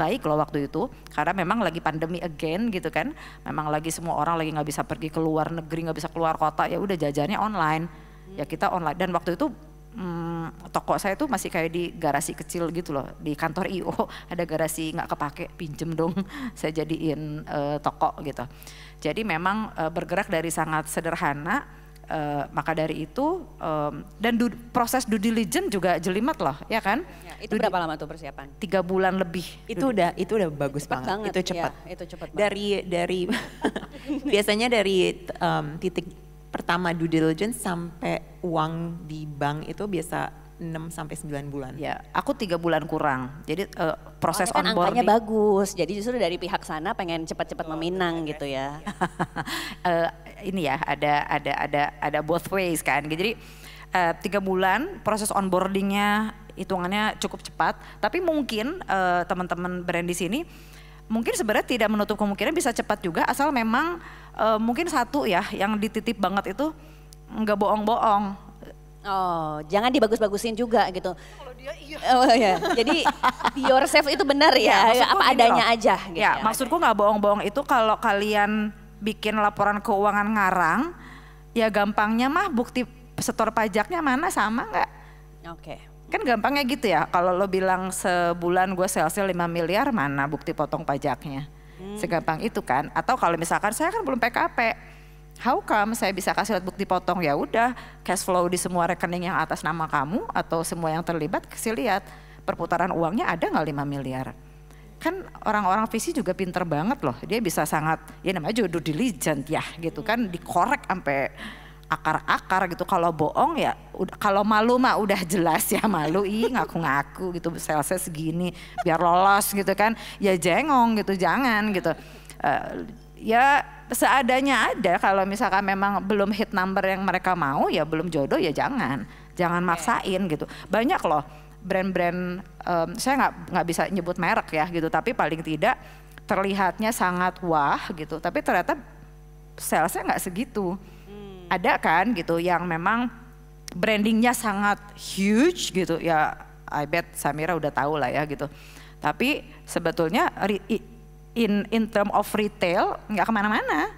baik loh waktu itu. Karena memang lagi pandemi again gitu kan. Memang lagi semua orang lagi nggak bisa pergi ke luar negeri, nggak bisa keluar kota, ya udah jajannya online. Ya kita online, dan waktu itu toko saya tuh masih kayak di garasi kecil gitu loh, di kantor IO ada garasi nggak kepake, pinjem dong saya jadiin toko gitu. Jadi memang bergerak dari sangat sederhana. Maka dari itu dan proses due diligence juga jelimet loh ya kan. Ya, itu berapa lama tuh persiapan? 3 bulan lebih. Itu udah bagus banget. Itu cepat. Ya, itu cepat dari biasanya dari titik pertama due diligence sampai uang di bank itu biasa 6 sampai 9 bulan. Ya, aku 3 bulan kurang. Jadi proses kan onboarding. Angkanya bagus. Jadi justru dari pihak sana pengen cepat-cepat meminang gitu ya. Ini ya ada both ways kan. Jadi 3 bulan proses onboardingnya hitungannya cukup cepat. Tapi mungkin teman-teman brand di sini mungkin sebenarnya tidak menutup kemungkinan bisa cepat juga, asal memang mungkin satu ya yang dititip banget itu nggak bohong-bohong. Oh, jangan dibagus-bagusin juga gitu. Kalau dia iya. Oh ya, jadi be yourself itu benar ya, apa adanya aja gitu. Ya, maksudku nggak bohong-bohong itu kalau kalian bikin laporan keuangan ngarang, ya gampangnya mah bukti setor pajaknya mana sama nggak? Oke. Kan gampangnya gitu ya, kalau lo bilang sebulan gue salesnya 5 miliar, mana bukti potong pajaknya? Segampang itu kan. Atau kalau misalkan saya kan belum PKP, how come saya bisa kasih lihat bukti potong? Ya udah, cash flow di semua rekening yang atas nama kamu atau semua yang terlibat kasih lihat perputaran uangnya ada nggak 5 miliar. Kan orang-orang visi juga pinter banget loh, dia bisa sangat, ya namanya juga due diligence ya gitu kan, dikorek sampai akar-akar gitu. Kalau bohong ya, kalau malu mah udah jelas ya malu, ngaku-ngaku gitu, salesnya segini biar lolos gitu kan, ya jengong gitu, jangan gitu. Ya seadanya ada, kalau misalkan memang belum hit number yang mereka mau ya belum jodoh ya jangan maksain gitu. Banyak loh brand-brand, saya nggak bisa nyebut merek ya gitu, tapi paling tidak terlihatnya sangat wah gitu, tapi ternyata salesnya nggak segitu. Ada kan gitu yang memang brandingnya sangat huge gitu ya, I bet Samira udah tahu lah ya gitu. Tapi sebetulnya in term of retail nggak kemana-mana,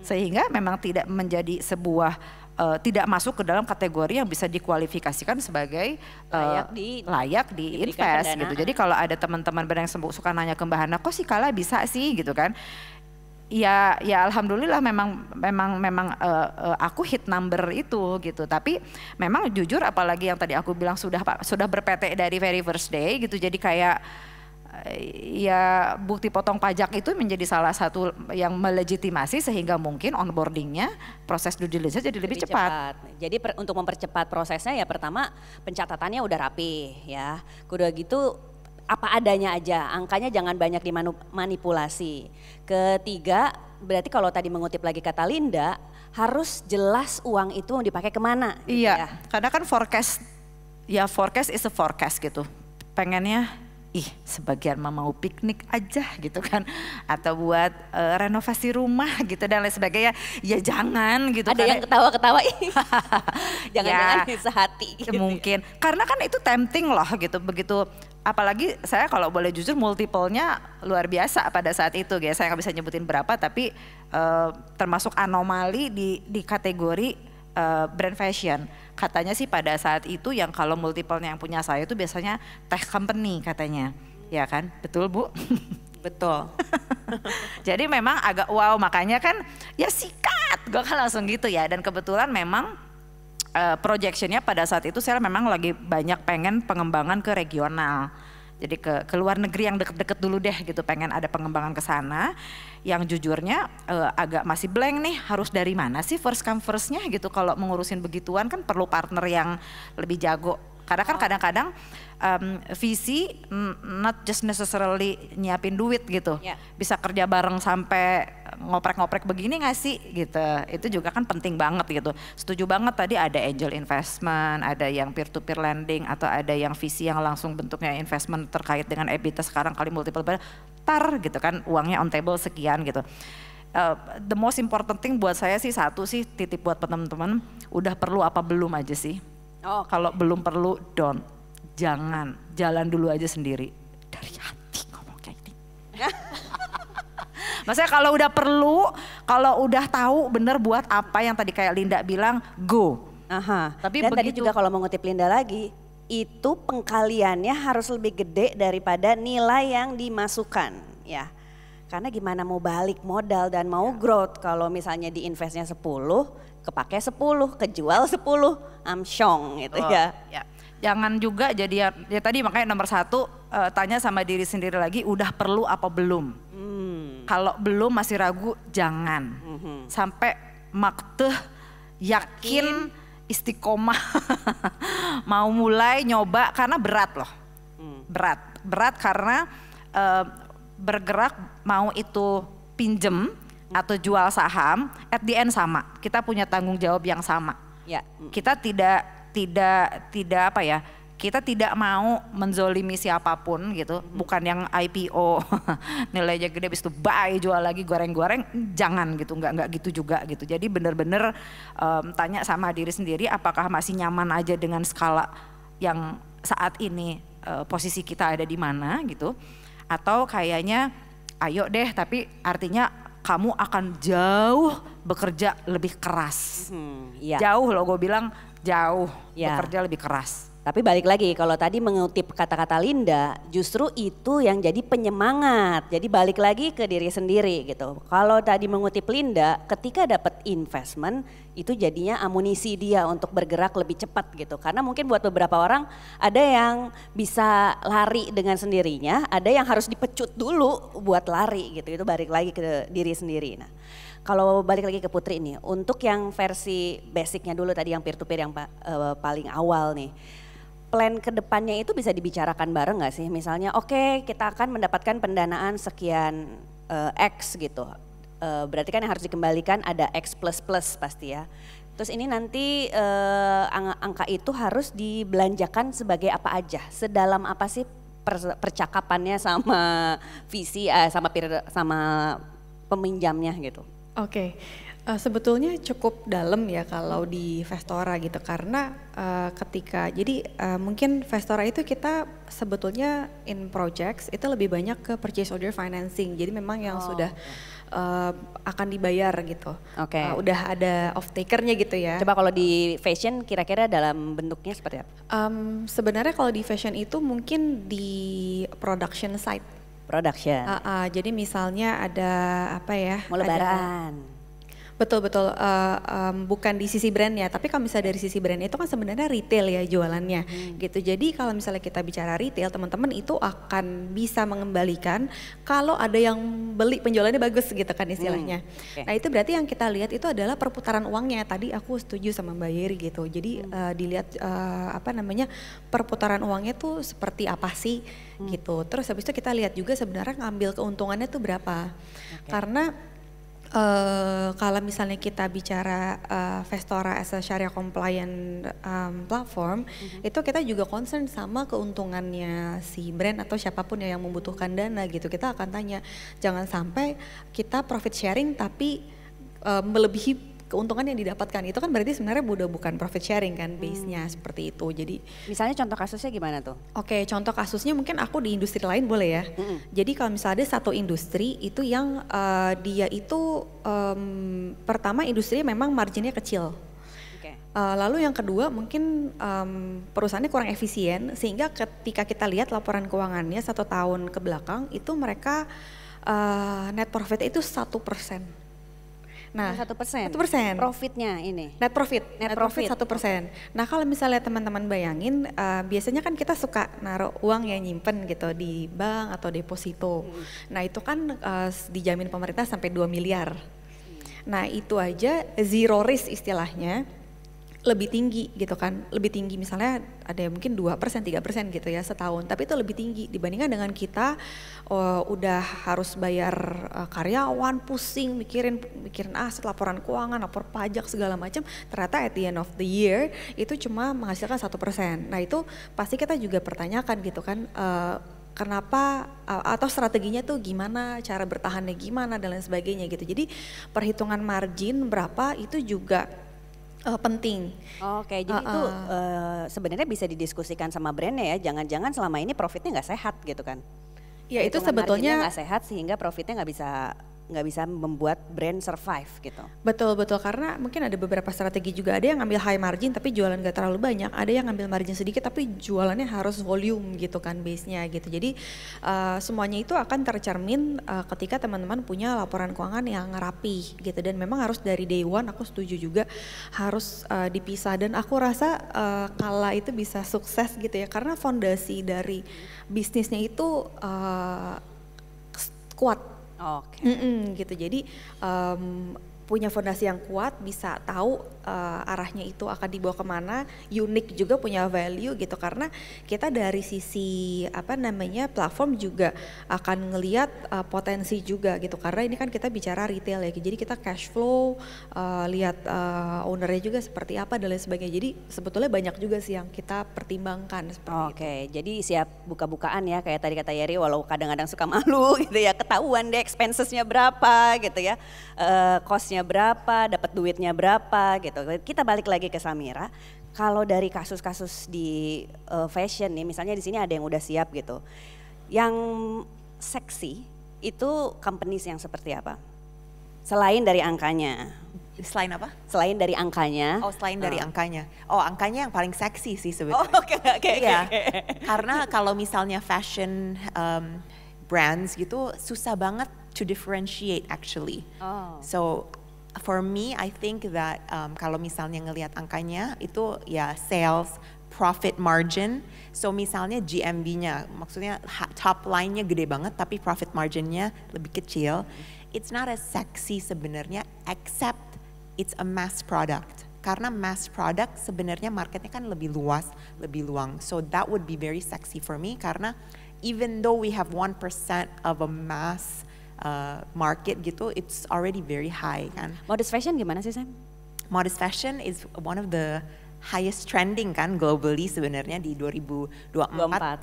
sehingga memang tidak menjadi sebuah tidak masuk ke dalam kategori yang bisa dikualifikasikan sebagai layak di invest gitu. Jadi kalau ada teman-teman yang suka nanya ke Mbak Hana, kok si Kala bisa sih gitu kan? Ya alhamdulillah memang aku hit number itu gitu. Tapi memang jujur apalagi yang tadi aku bilang sudah ber-PT dari very first day gitu. Jadi kayak ya bukti potong pajak itu menjadi salah satu yang melegitimasi sehingga mungkin onboardingnya, proses due diligence jadi lebih cepat. Jadi untuk mempercepat prosesnya ya pertama pencatatannya udah rapi ya. Udah gitu apa adanya aja, angkanya jangan banyak dimanipulasi. Ketiga, berarti kalau tadi mengutip lagi kata Linda, harus jelas uang itu mau dipakai kemana. Gitu iya, ya. Karena kan forecast is a forecast gitu. Pengennya sebagian mah mau piknik aja gitu kan, atau buat renovasi rumah gitu dan lain sebagainya, ya jangan gitu. Ada yang ketawa-ketawa jangan-jangan ya, sehati gitu mungkin ya. Karena kan itu tempting loh gitu, begitu apalagi saya kalau boleh jujur multiple-nya luar biasa pada saat itu ya, saya nggak bisa nyebutin berapa tapi termasuk anomali di kategori brand fashion. Katanya sih pada saat itu yang kalau multiple-nya yang punya saya itu biasanya tech company katanya. Ya kan? Betul Bu? Betul. Jadi memang agak wow, makanya kan ya sikat. Gue kan langsung gitu ya, dan kebetulan memang projectionnya pada saat itu saya memang lagi banyak pengen pengembangan ke regional. Jadi ke luar negeri yang deket-deket dulu deh gitu, pengen ada pengembangan ke sana. Yang jujurnya agak masih blank nih, harus dari mana sih first come firstnya gitu. Kalau mengurusin begituan kan perlu partner yang lebih jago. Karena kan kadang-kadang visi not just necessarily nyiapin duit gitu. Yeah. Bisa kerja bareng sampai ngoprek-ngoprek begini gak sih gitu. Itu juga kan penting banget gitu. Setuju banget tadi ada angel investment, ada yang peer to peer lending, atau ada yang visi yang langsung bentuknya investment terkait dengan EBITDA sekarang kali multiple gitu kan, uangnya on table sekian gitu. The most important thing buat saya sih satu sih, titip buat teman-teman, udah perlu apa belum aja sih. Kalau belum perlu jangan, jalan dulu aja sendiri. Dari hati ngomong kayak gini. Maksudnya kalau udah perlu, kalau udah tahu bener buat apa yang tadi kayak Linda bilang, go. Tapi dan tadi juga kalau mengutip Linda lagi, itu pengkaliannya harus lebih gede daripada nilai yang dimasukkan ya. Karena gimana mau balik modal dan mau growth kalau misalnya di investnya 10, kepake 10, kejual 10, amsyong gitu ya. Jangan juga jadi ya tadi makanya nomor 1 tanya sama diri sendiri lagi, udah perlu apa belum. Kalau belum masih ragu jangan. Sampai makteh yakin istiqomah mau mulai nyoba, karena berat loh. Berat karena bergerak mau itu pinjem atau jual saham, at the end sama. Kita punya tanggung jawab yang sama. Ya. Kita tidak apa ya? Kita tidak mau menzolimi siapapun gitu. Bukan yang IPO nilainya gede habis itu buy jual lagi goreng-goreng, jangan gitu. Enggak gitu juga gitu. Jadi bener-bener tanya sama diri sendiri apakah masih nyaman aja dengan skala yang saat ini posisi kita ada di mana gitu. Atau kayaknya ayo deh, tapi artinya kamu akan jauh bekerja lebih keras. Jauh loh, gue bilang jauh, Ya. bekerja lebih keras. Tapi balik lagi, kalau tadi mengutip kata-kata Linda, justru itu yang jadi penyemangat. Jadi balik lagi ke diri sendiri gitu. Kalau tadi mengutip Linda, ketika dapat investment, itu jadinya amunisi dia untuk bergerak lebih cepat gitu. Karena mungkin buat beberapa orang, ada yang bisa lari dengan sendirinya, ada yang harus dipecut dulu buat lari gitu. Itu balik lagi ke diri sendiri. Nah, kalau balik lagi ke Putri nih, untuk yang versi basicnya dulu tadi yang peer to peer yang paling awal nih. Plan ke depannya itu bisa dibicarakan bareng gak sih? Misalnya oke, kita akan mendapatkan pendanaan sekian X gitu. Berarti kan yang harus dikembalikan ada X plus plus pasti ya. Terus ini nanti angka itu harus dibelanjakan sebagai apa aja? Sedalam apa sih percakapannya sama visi sama peminjamnya gitu? Oke, sebetulnya cukup dalam ya kalau di Vestora gitu karena mungkin Vestora itu kita sebetulnya in projects itu lebih banyak ke purchase order financing, jadi memang yang sudah akan dibayar gitu. Oke. Udah ada off takernya gitu ya. Coba kalau di fashion kira-kira dalam bentuknya seperti apa? Sebenarnya kalau di fashion itu mungkin di production side. Production. Jadi misalnya ada apa ya? Mau lebaran. Betul-betul, bukan di sisi brandnya, tapi kalau misalnya dari sisi brand itu kan sebenarnya retail ya jualannya gitu. Jadi kalau misalnya kita bicara retail, teman-teman itu akan bisa mengembalikan kalau ada yang beli penjualannya bagus gitu kan istilahnya. Okay. Nah itu berarti yang kita lihat itu adalah perputaran uangnya. Tadi aku setuju sama Mbak Yeri gitu. Jadi dilihat perputaran uangnya tuh seperti apa sih gitu. Terus habis itu kita lihat juga sebenarnya ngambil keuntungannya tuh berapa. Karena kalau misalnya kita bicara Vestora as a Sharia compliant platform, itu kita juga concern sama keuntungannya si brand atau siapapun yang membutuhkan dana gitu. Kita akan tanya, jangan sampai kita profit sharing tapi melebihi keuntungan yang didapatkan. Itu kan berarti sebenarnya bukan profit sharing kan base-nya seperti itu. Jadi misalnya contoh kasusnya gimana tuh? Oke, contoh kasusnya mungkin aku di industri lain boleh ya. Jadi kalau misalnya ada satu industri itu yang dia itu pertama industrinya memang marginnya kecil. Lalu yang kedua mungkin perusahaannya kurang efisien sehingga ketika kita lihat laporan keuangannya 1 tahun ke belakang itu mereka net profitnya itu 1%. Nah, 1%. Profitnya ini. Net profit 1%. Nah, kalau misalnya teman-teman bayangin, biasanya kan kita suka naruh uang yang nyimpen gitu di bank atau deposito. Nah, itu kan dijamin pemerintah sampai 2 miliar. Nah, itu aja zero risk istilahnya. Lebih tinggi gitu kan, lebih tinggi misalnya ada yang mungkin 2%, 3% gitu ya setahun, tapi itu lebih tinggi dibandingkan dengan kita udah harus bayar karyawan, pusing, mikirin aset, laporan keuangan, lapor pajak segala macam, ternyata at the end of the year itu cuma menghasilkan 1%. Nah itu pasti kita juga pertanyakan gitu kan, kenapa atau strateginya tuh gimana, cara bertahannya gimana dan lain sebagainya gitu. Jadi perhitungan margin berapa itu juga penting. Oke, jadi itu sebenarnya bisa didiskusikan sama brandnya ya. Jangan-jangan selama ini profitnya nggak sehat gitu kan? Ya itu sebetulnya nggak sehat sehingga profitnya nggak bisa membuat brand survive gitu. Betul karena mungkin ada beberapa strategi juga, ada yang ngambil high margin tapi jualan gak terlalu banyak, ada yang ngambil margin sedikit tapi jualannya harus volume gitu kan base-nya gitu. Jadi semuanya itu akan tercermin ketika teman-teman punya laporan keuangan yang rapi gitu, dan memang harus dari day one, aku setuju juga harus dipisah, dan aku rasa kala itu bisa sukses gitu ya karena fondasi dari bisnisnya itu kuat. Oke. Gitu, jadi punya fondasi yang kuat, bisa tahu arahnya itu akan dibawa kemana, unik juga, punya value gitu, karena kita dari sisi platform juga akan ngelihat potensi juga gitu, karena ini kan kita bicara retail ya, jadi kita cash flow, lihat ownernya juga seperti apa dan lain sebagainya, jadi sebetulnya banyak juga sih yang kita pertimbangkan seperti itu. Oke, jadi siap buka-bukaan ya, kayak tadi kata Yeri, walau kadang-kadang suka malu gitu ya, ketahuan deh expensesnya berapa gitu ya, costnya berapa, dapat duitnya berapa gitu. Kita balik lagi ke Samira. Kalau dari kasus-kasus di fashion nih, misalnya di sini ada yang udah siap gitu. Yang seksi itu companies yang seperti apa? Selain dari angkanya. Selain apa? Selain dari angkanya. Oh, selain dari angkanya. Oh, angkanya yang paling seksi sih Oh, sebetulnya. oke. Iya. Karena kalau misalnya fashion brands gitu susah banget to differentiate actually. Oh. So for me, I think that kalau misalnya ngelihat angkanya itu ya sales, profit margin. So misalnya GMV-nya, maksudnya top line-nya gede banget tapi profit margin-nya lebih kecil. It's not as sexy sebenarnya except it's a mass product. Karena mass product sebenarnya marketnya kan lebih luas, lebih luang. So that would be very sexy for me karena even though we have 1% of a mass market gitu, it's already very high kan. Modest fashion gimana sih Sam? Modest fashion is one of the highest trending kan globally sebenarnya di 2024.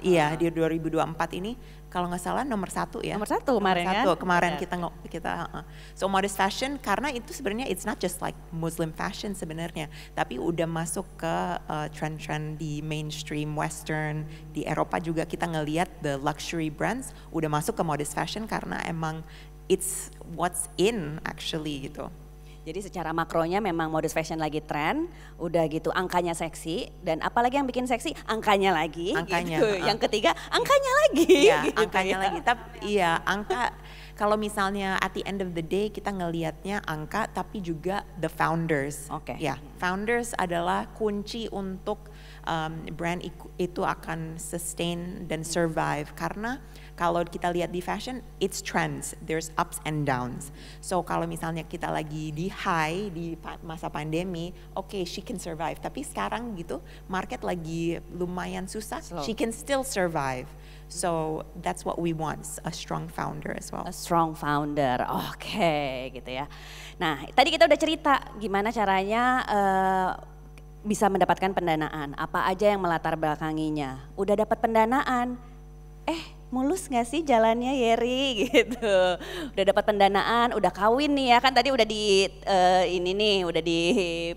Iya, di 2024 ini kalau nggak salah nomor 1 ya. Nomor 1 kemarin kan? Kemarin Ya. kita so modest fashion karena itu sebenarnya it's not just like Muslim fashion sebenarnya, tapi udah masuk ke trend-trend di mainstream western, di Eropa juga kita ngelihat the luxury brands udah masuk ke modest fashion karena emang it's what's in actually gitu. Jadi secara makronya memang modest fashion lagi tren, udah gitu angkanya seksi, dan apalagi yang bikin seksi angkanya lagi. Angkanya, gitu. Yang ketiga angkanya lagi. Iya, gitu angkanya ya. lagi. Tapi iya, angka kalau misalnya at the end of the day kita ngelihatnya angka tapi juga the founders. Oke. Ya, founders adalah kunci untuk brand itu akan sustain dan survive karena kalau kita lihat di fashion, it's trends, there's ups and downs. So kalau misalnya kita lagi di high di masa pandemi, okay, she can survive. Tapi sekarang gitu, market lagi lumayan susah, Slow. she can still survive. So that's what we want, a strong founder as well. A strong founder, oke gitu ya. Nah tadi kita udah cerita gimana caranya bisa mendapatkan pendanaan, apa aja yang melatar belakanginya. Udah dapat pendanaan, mulus gak sih jalannya Yeri gitu. Udah dapat pendanaan, udah kawin nih ya kan tadi udah di ini nih udah di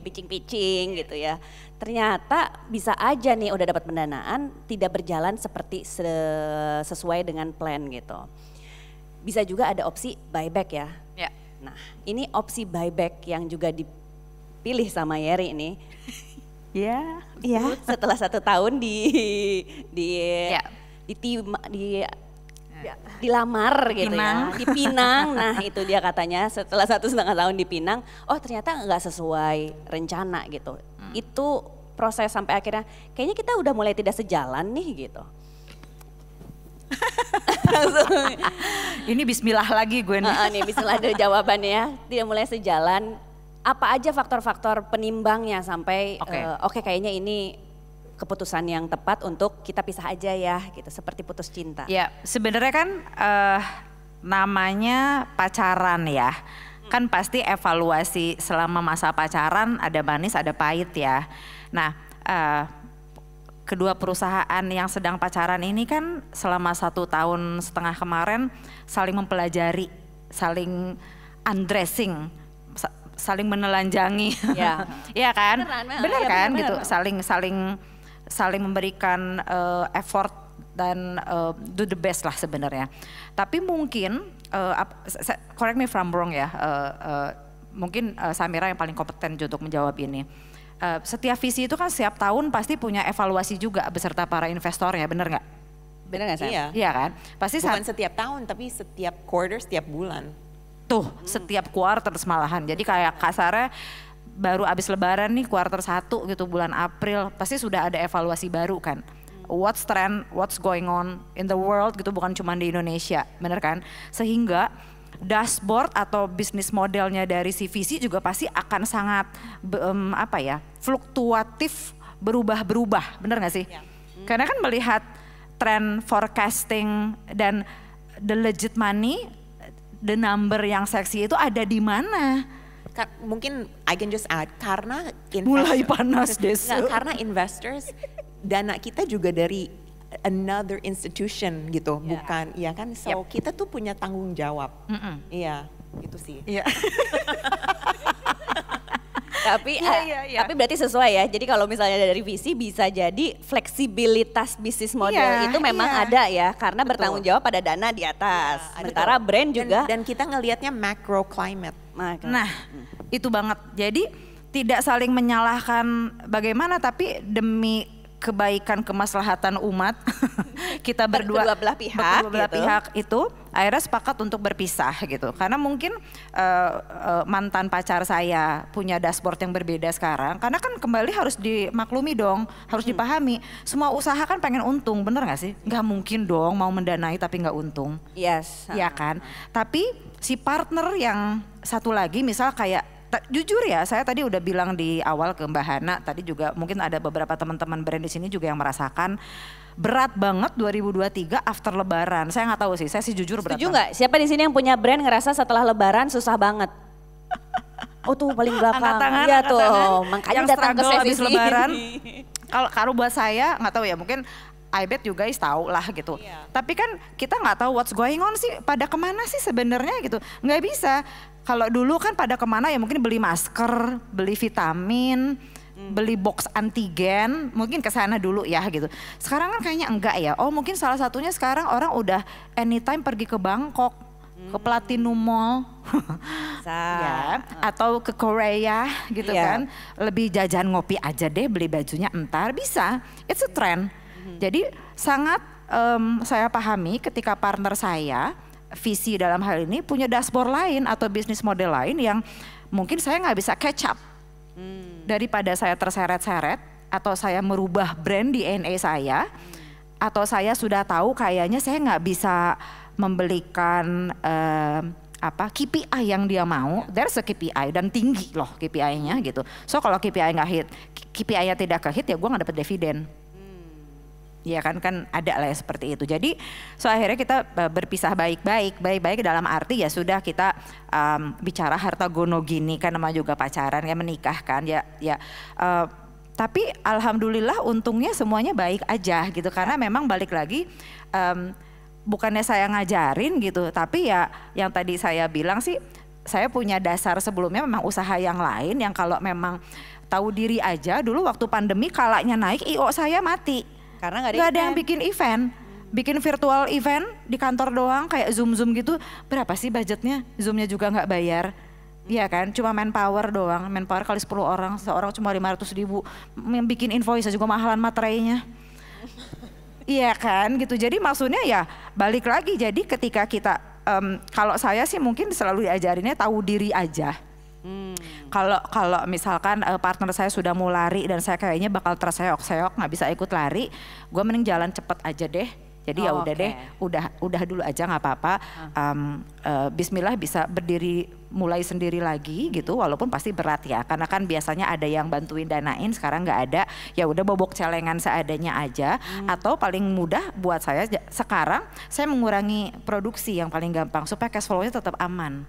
pitching-pitching gitu ya. Ternyata bisa aja nih udah dapat pendanaan tidak berjalan seperti sesuai dengan plan gitu. Bisa juga ada opsi buyback ya. Ya. Nah ini opsi buyback yang juga dipilih sama Yeri nih. Ya, setelah 1 tahun dilamar gitu Pinang. ya, di Pinang. Nah itu dia katanya setelah 1,5 tahun di Pinang, oh ternyata nggak sesuai rencana gitu. Itu proses sampai akhirnya kayaknya kita udah mulai tidak sejalan nih gitu. Ini bismillah lagi gue nih. Nih bismillah ada jawabannya ya, tidak mulai sejalan. Apa aja faktor-faktor penimbangnya sampai oke kayaknya ini keputusan yang tepat untuk kita pisah aja ya gitu, seperti putus cinta. Ya sebenarnya kan namanya pacaran ya, kan pasti evaluasi selama masa pacaran ada manis ada pahit ya. Nah kedua perusahaan yang sedang pacaran ini kan selama 1,5 tahun kemarin saling mempelajari, saling undressing, saling menelanjangi, Ya, ya kan, benar kan bener. gitu, saling memberikan effort dan do the best lah sebenarnya. Tapi mungkin, correct me if I'm wrong ya, mungkin Samira yang paling kompeten untuk menjawab ini. Setiap visi itu kan setiap tahun pasti punya evaluasi juga beserta para investornya, benar nggak? Bener gak sih? Iya. Iya kan? Pasti Bukan setiap tahun tapi setiap quarter, setiap bulan. tuh setiap quarter malahan. Jadi kayak kasarnya baru abis lebaran nih quarter 1 gitu bulan April pasti sudah ada evaluasi baru kan. What's trend, what's going on in the world gitu, bukan cuma di Indonesia, bener kan? Sehingga dashboard atau bisnis modelnya dari CVC juga pasti akan sangat fluktuatif, berubah-berubah, bener gak sih? Karena kan melihat trend forecasting dan the legit money, the number yang seksi itu ada di mana? Mungkin I can just add karena Mulai panas deh. karena investors dana kita juga dari another institution gitu, bukan ya kan? So kita tuh punya tanggung jawab. Iya, gitu sih. Iya. Tapi Iya. tapi berarti sesuai ya. Jadi kalau misalnya dari visi bisa jadi fleksibilitas bisnis model Iya, itu memang iya. ada ya, karena Betul. bertanggung jawab pada dana di atas. Ada. Sementara brand juga Dan kita ngelihatnya macro climate. Maka- Nah, Itu banget. Jadi tidak saling menyalahkan bagaimana, tapi demi kebaikan kemaslahatan umat kita berdua Kedua belah pihak, kedua belah gitu. pihak itu akhirnya sepakat untuk berpisah gitu. Karena mungkin mantan pacar saya punya dashboard yang berbeda sekarang. Karena kan kembali harus dimaklumi dong, harus dipahami. Semua usaha kan pengen untung, bener gak sih? Gak mungkin dong mau mendanai tapi gak untung. Yes. Iya kan? Tapi si partner yang satu lagi misal kayak jujur ya, saya tadi udah bilang di awal ke Mbak Hana, tadi juga mungkin ada beberapa teman-teman brand di sini juga yang merasakan berat banget 2023 after Lebaran. Saya nggak tahu sih, saya sih jujur berat Setuju banget. nggak? Siapa di sini yang punya brand ngerasa setelah Lebaran susah banget? Oh tuh paling belakang. Angkat tangan, Iya angkat tuh, tangan. makanya Yang datang ke struggle sesi habis sini. Lebaran. Kalau buat saya nggak tahu ya, mungkin I bet you guys tahu lah gitu. Tapi kan kita nggak tahu what's going on sih, pada kemana sih sebenarnya gitu. Nggak bisa. Kalau dulu kan pada kemana ya mungkin beli masker, beli vitamin, beli box antigen, mungkin ke sana dulu ya gitu. Sekarang kan kayaknya enggak ya. Oh mungkin salah satunya sekarang orang udah anytime pergi ke Bangkok, ke Platinum Mall, ya, atau ke Korea gitu Iya. kan. Lebih jajan ngopi aja deh, beli bajunya entar bisa. It's a trend. Jadi sangat saya pahami ketika partner saya visi dalam hal ini punya dashboard lain atau bisnis model lain yang mungkin saya nggak bisa catch up. Daripada saya terseret-seret atau saya merubah brand DNA saya, atau saya sudah tahu kayaknya saya nggak bisa membelikan KPI yang dia mau. There's a KPI dan tinggi loh KPI-nya gitu. So kalau KPI nggak hit, KPI-nya tidak ke hit ya gue nggak dapat dividen. Iya kan ada lah ya seperti itu. Jadi akhirnya kita berpisah baik-baik dalam arti ya sudah kita bicara harta gono gini kan nama juga pacaran ya menikah kan ya. Tapi alhamdulillah untungnya semuanya baik aja gitu karena memang balik lagi bukannya saya ngajarin gitu, tapi ya yang tadi saya bilang sih saya punya dasar sebelumnya memang usaha yang lain yang kalau memang tahu diri aja dulu waktu pandemi kalanya naik IO saya mati. Karena nggak ada yang bikin event, bikin virtual event di kantor doang kayak Zoom gitu. Berapa sih budgetnya? Zoomnya juga nggak bayar. Iya kan, cuma manpower doang. Manpower kali 10 orang, seorang cuma 500.000. Yang bikin invoice juga mahalan materainya. Iya kan gitu. Jadi maksudnya ya balik lagi. Jadi ketika kita, kalau saya sih mungkin selalu diajarinnya tahu diri aja. Kalau misalkan partner saya sudah mau lari dan saya kayaknya bakal terseok-seok nggak bisa ikut lari, gue mending jalan cepet aja deh. Jadi ya udah deh, udah dulu aja nggak apa-apa. Bismillah bisa berdiri mulai sendiri lagi gitu, walaupun pasti berat ya. Karena kan biasanya ada yang bantuin danain, sekarang nggak ada. Ya udah bobok celengan seadanya aja. Atau paling mudah buat saya sekarang, saya mengurangi produksi yang paling gampang supaya cash flow-nya tetap aman.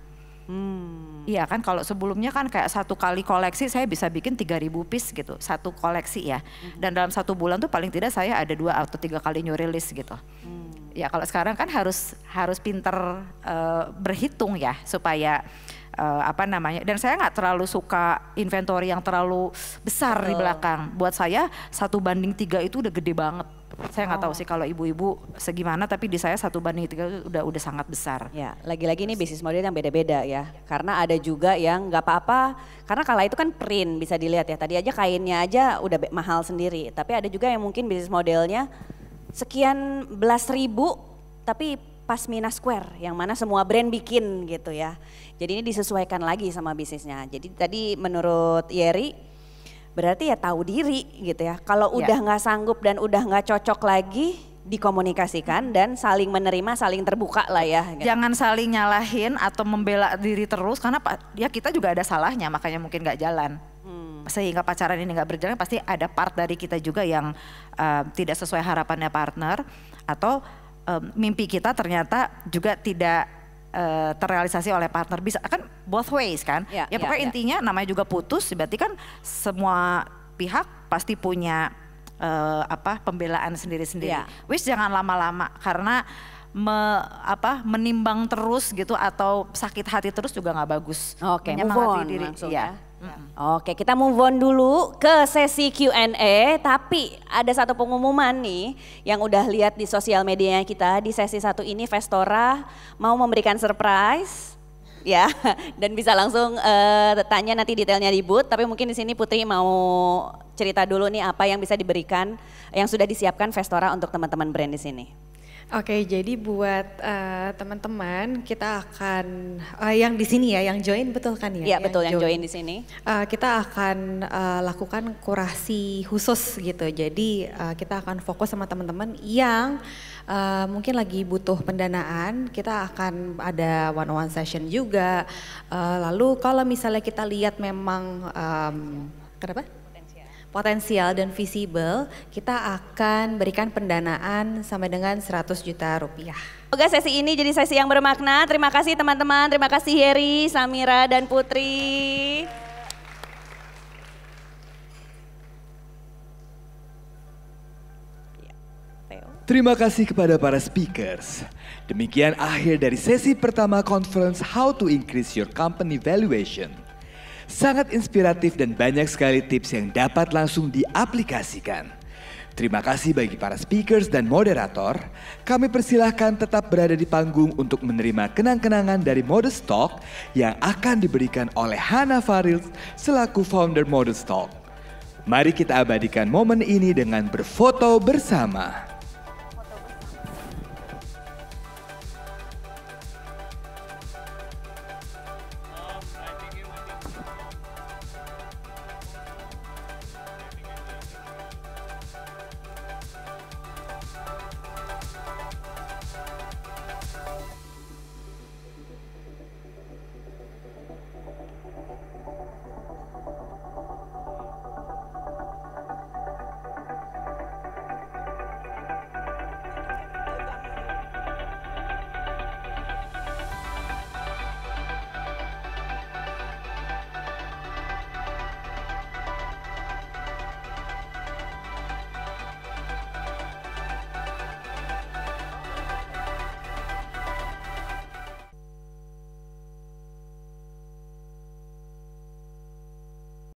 Iya kan kalau sebelumnya kan kayak satu kali koleksi saya bisa bikin 3.000 piece gitu, satu koleksi ya. Dan dalam satu bulan tuh paling tidak saya ada 2 atau 3 kali new release gitu. Ya kalau sekarang kan harus pinter berhitung ya supaya dan saya nggak terlalu suka inventory yang terlalu besar di belakang. Buat saya 1:3 itu udah gede banget. Saya nggak tahu sih kalau ibu-ibu segimana, tapi di saya 1:3 udah sangat besar. Ya, lagi-lagi ini bisnis model yang beda-beda ya. Karena ada juga yang nggak apa-apa, karena kala itu kan print bisa dilihat ya. Tadi aja kainnya aja udah mahal sendiri. Tapi ada juga yang mungkin bisnis modelnya sekian belas ribu, tapi pasmina square, yang mana semua brand bikin gitu ya. Jadi ini disesuaikan lagi sama bisnisnya. Jadi tadi menurut Yeri, berarti ya tahu diri gitu ya. Kalau udah nggak sanggup dan udah nggak cocok lagi, dikomunikasikan dan saling menerima, saling terbuka lah ya. Jangan saling nyalahin atau membela diri terus karena ya kita juga ada salahnya, makanya mungkin nggak jalan. Sehingga pacaran ini nggak berjalan pasti ada part dari kita juga yang tidak sesuai harapannya partner atau mimpi kita ternyata juga tidak terrealisasi oleh partner. Bisa kan both ways kan. Ya pokoknya intinya namanya juga putus berarti kan semua pihak pasti punya pembelaan sendiri-sendiri. Which jangan lama-lama karena menimbang terus gitu atau sakit hati terus juga nggak bagus. Oke, move on diri. Langsung ya. Oke, kita move on dulu ke sesi Q&A, tapi ada satu pengumuman nih yang udah lihat di sosial medianya kita di sesi 1 ini Vestora mau memberikan surprise ya, dan bisa langsung tanya nanti detailnya di booth. Tapi mungkin di sini Putri mau cerita dulu nih apa yang bisa diberikan, yang sudah disiapkan Vestora untuk teman-teman brand di sini. Oke, jadi buat teman-teman kita akan yang di sini ya, yang join betul kan ya? Iya betul, yang join di sini. Kita akan lakukan kurasi khusus gitu. Jadi kita akan fokus sama teman-teman yang mungkin lagi butuh pendanaan. Kita akan ada one-on-one session juga. Lalu kalau misalnya kita lihat memang kenapa? Potensial dan visible, kita akan berikan pendanaan sampai dengan 100 juta rupiah. Semoga sesi ini jadi sesi yang bermakna. Terima kasih teman-teman, terima kasih Heri, Samira, dan Putri. Terima kasih kepada para speakers. Demikian akhir dari sesi pertama conference How to Increase Your Company Valuation. Sangat inspiratif dan banyak sekali tips yang dapat langsung diaplikasikan. Terima kasih bagi para speakers dan moderator. Kami persilahkan tetap berada di panggung untuk menerima kenang-kenangan dari Modestock yang akan diberikan oleh Hana Faril selaku founder Modestock. Mari kita abadikan momen ini dengan berfoto bersama.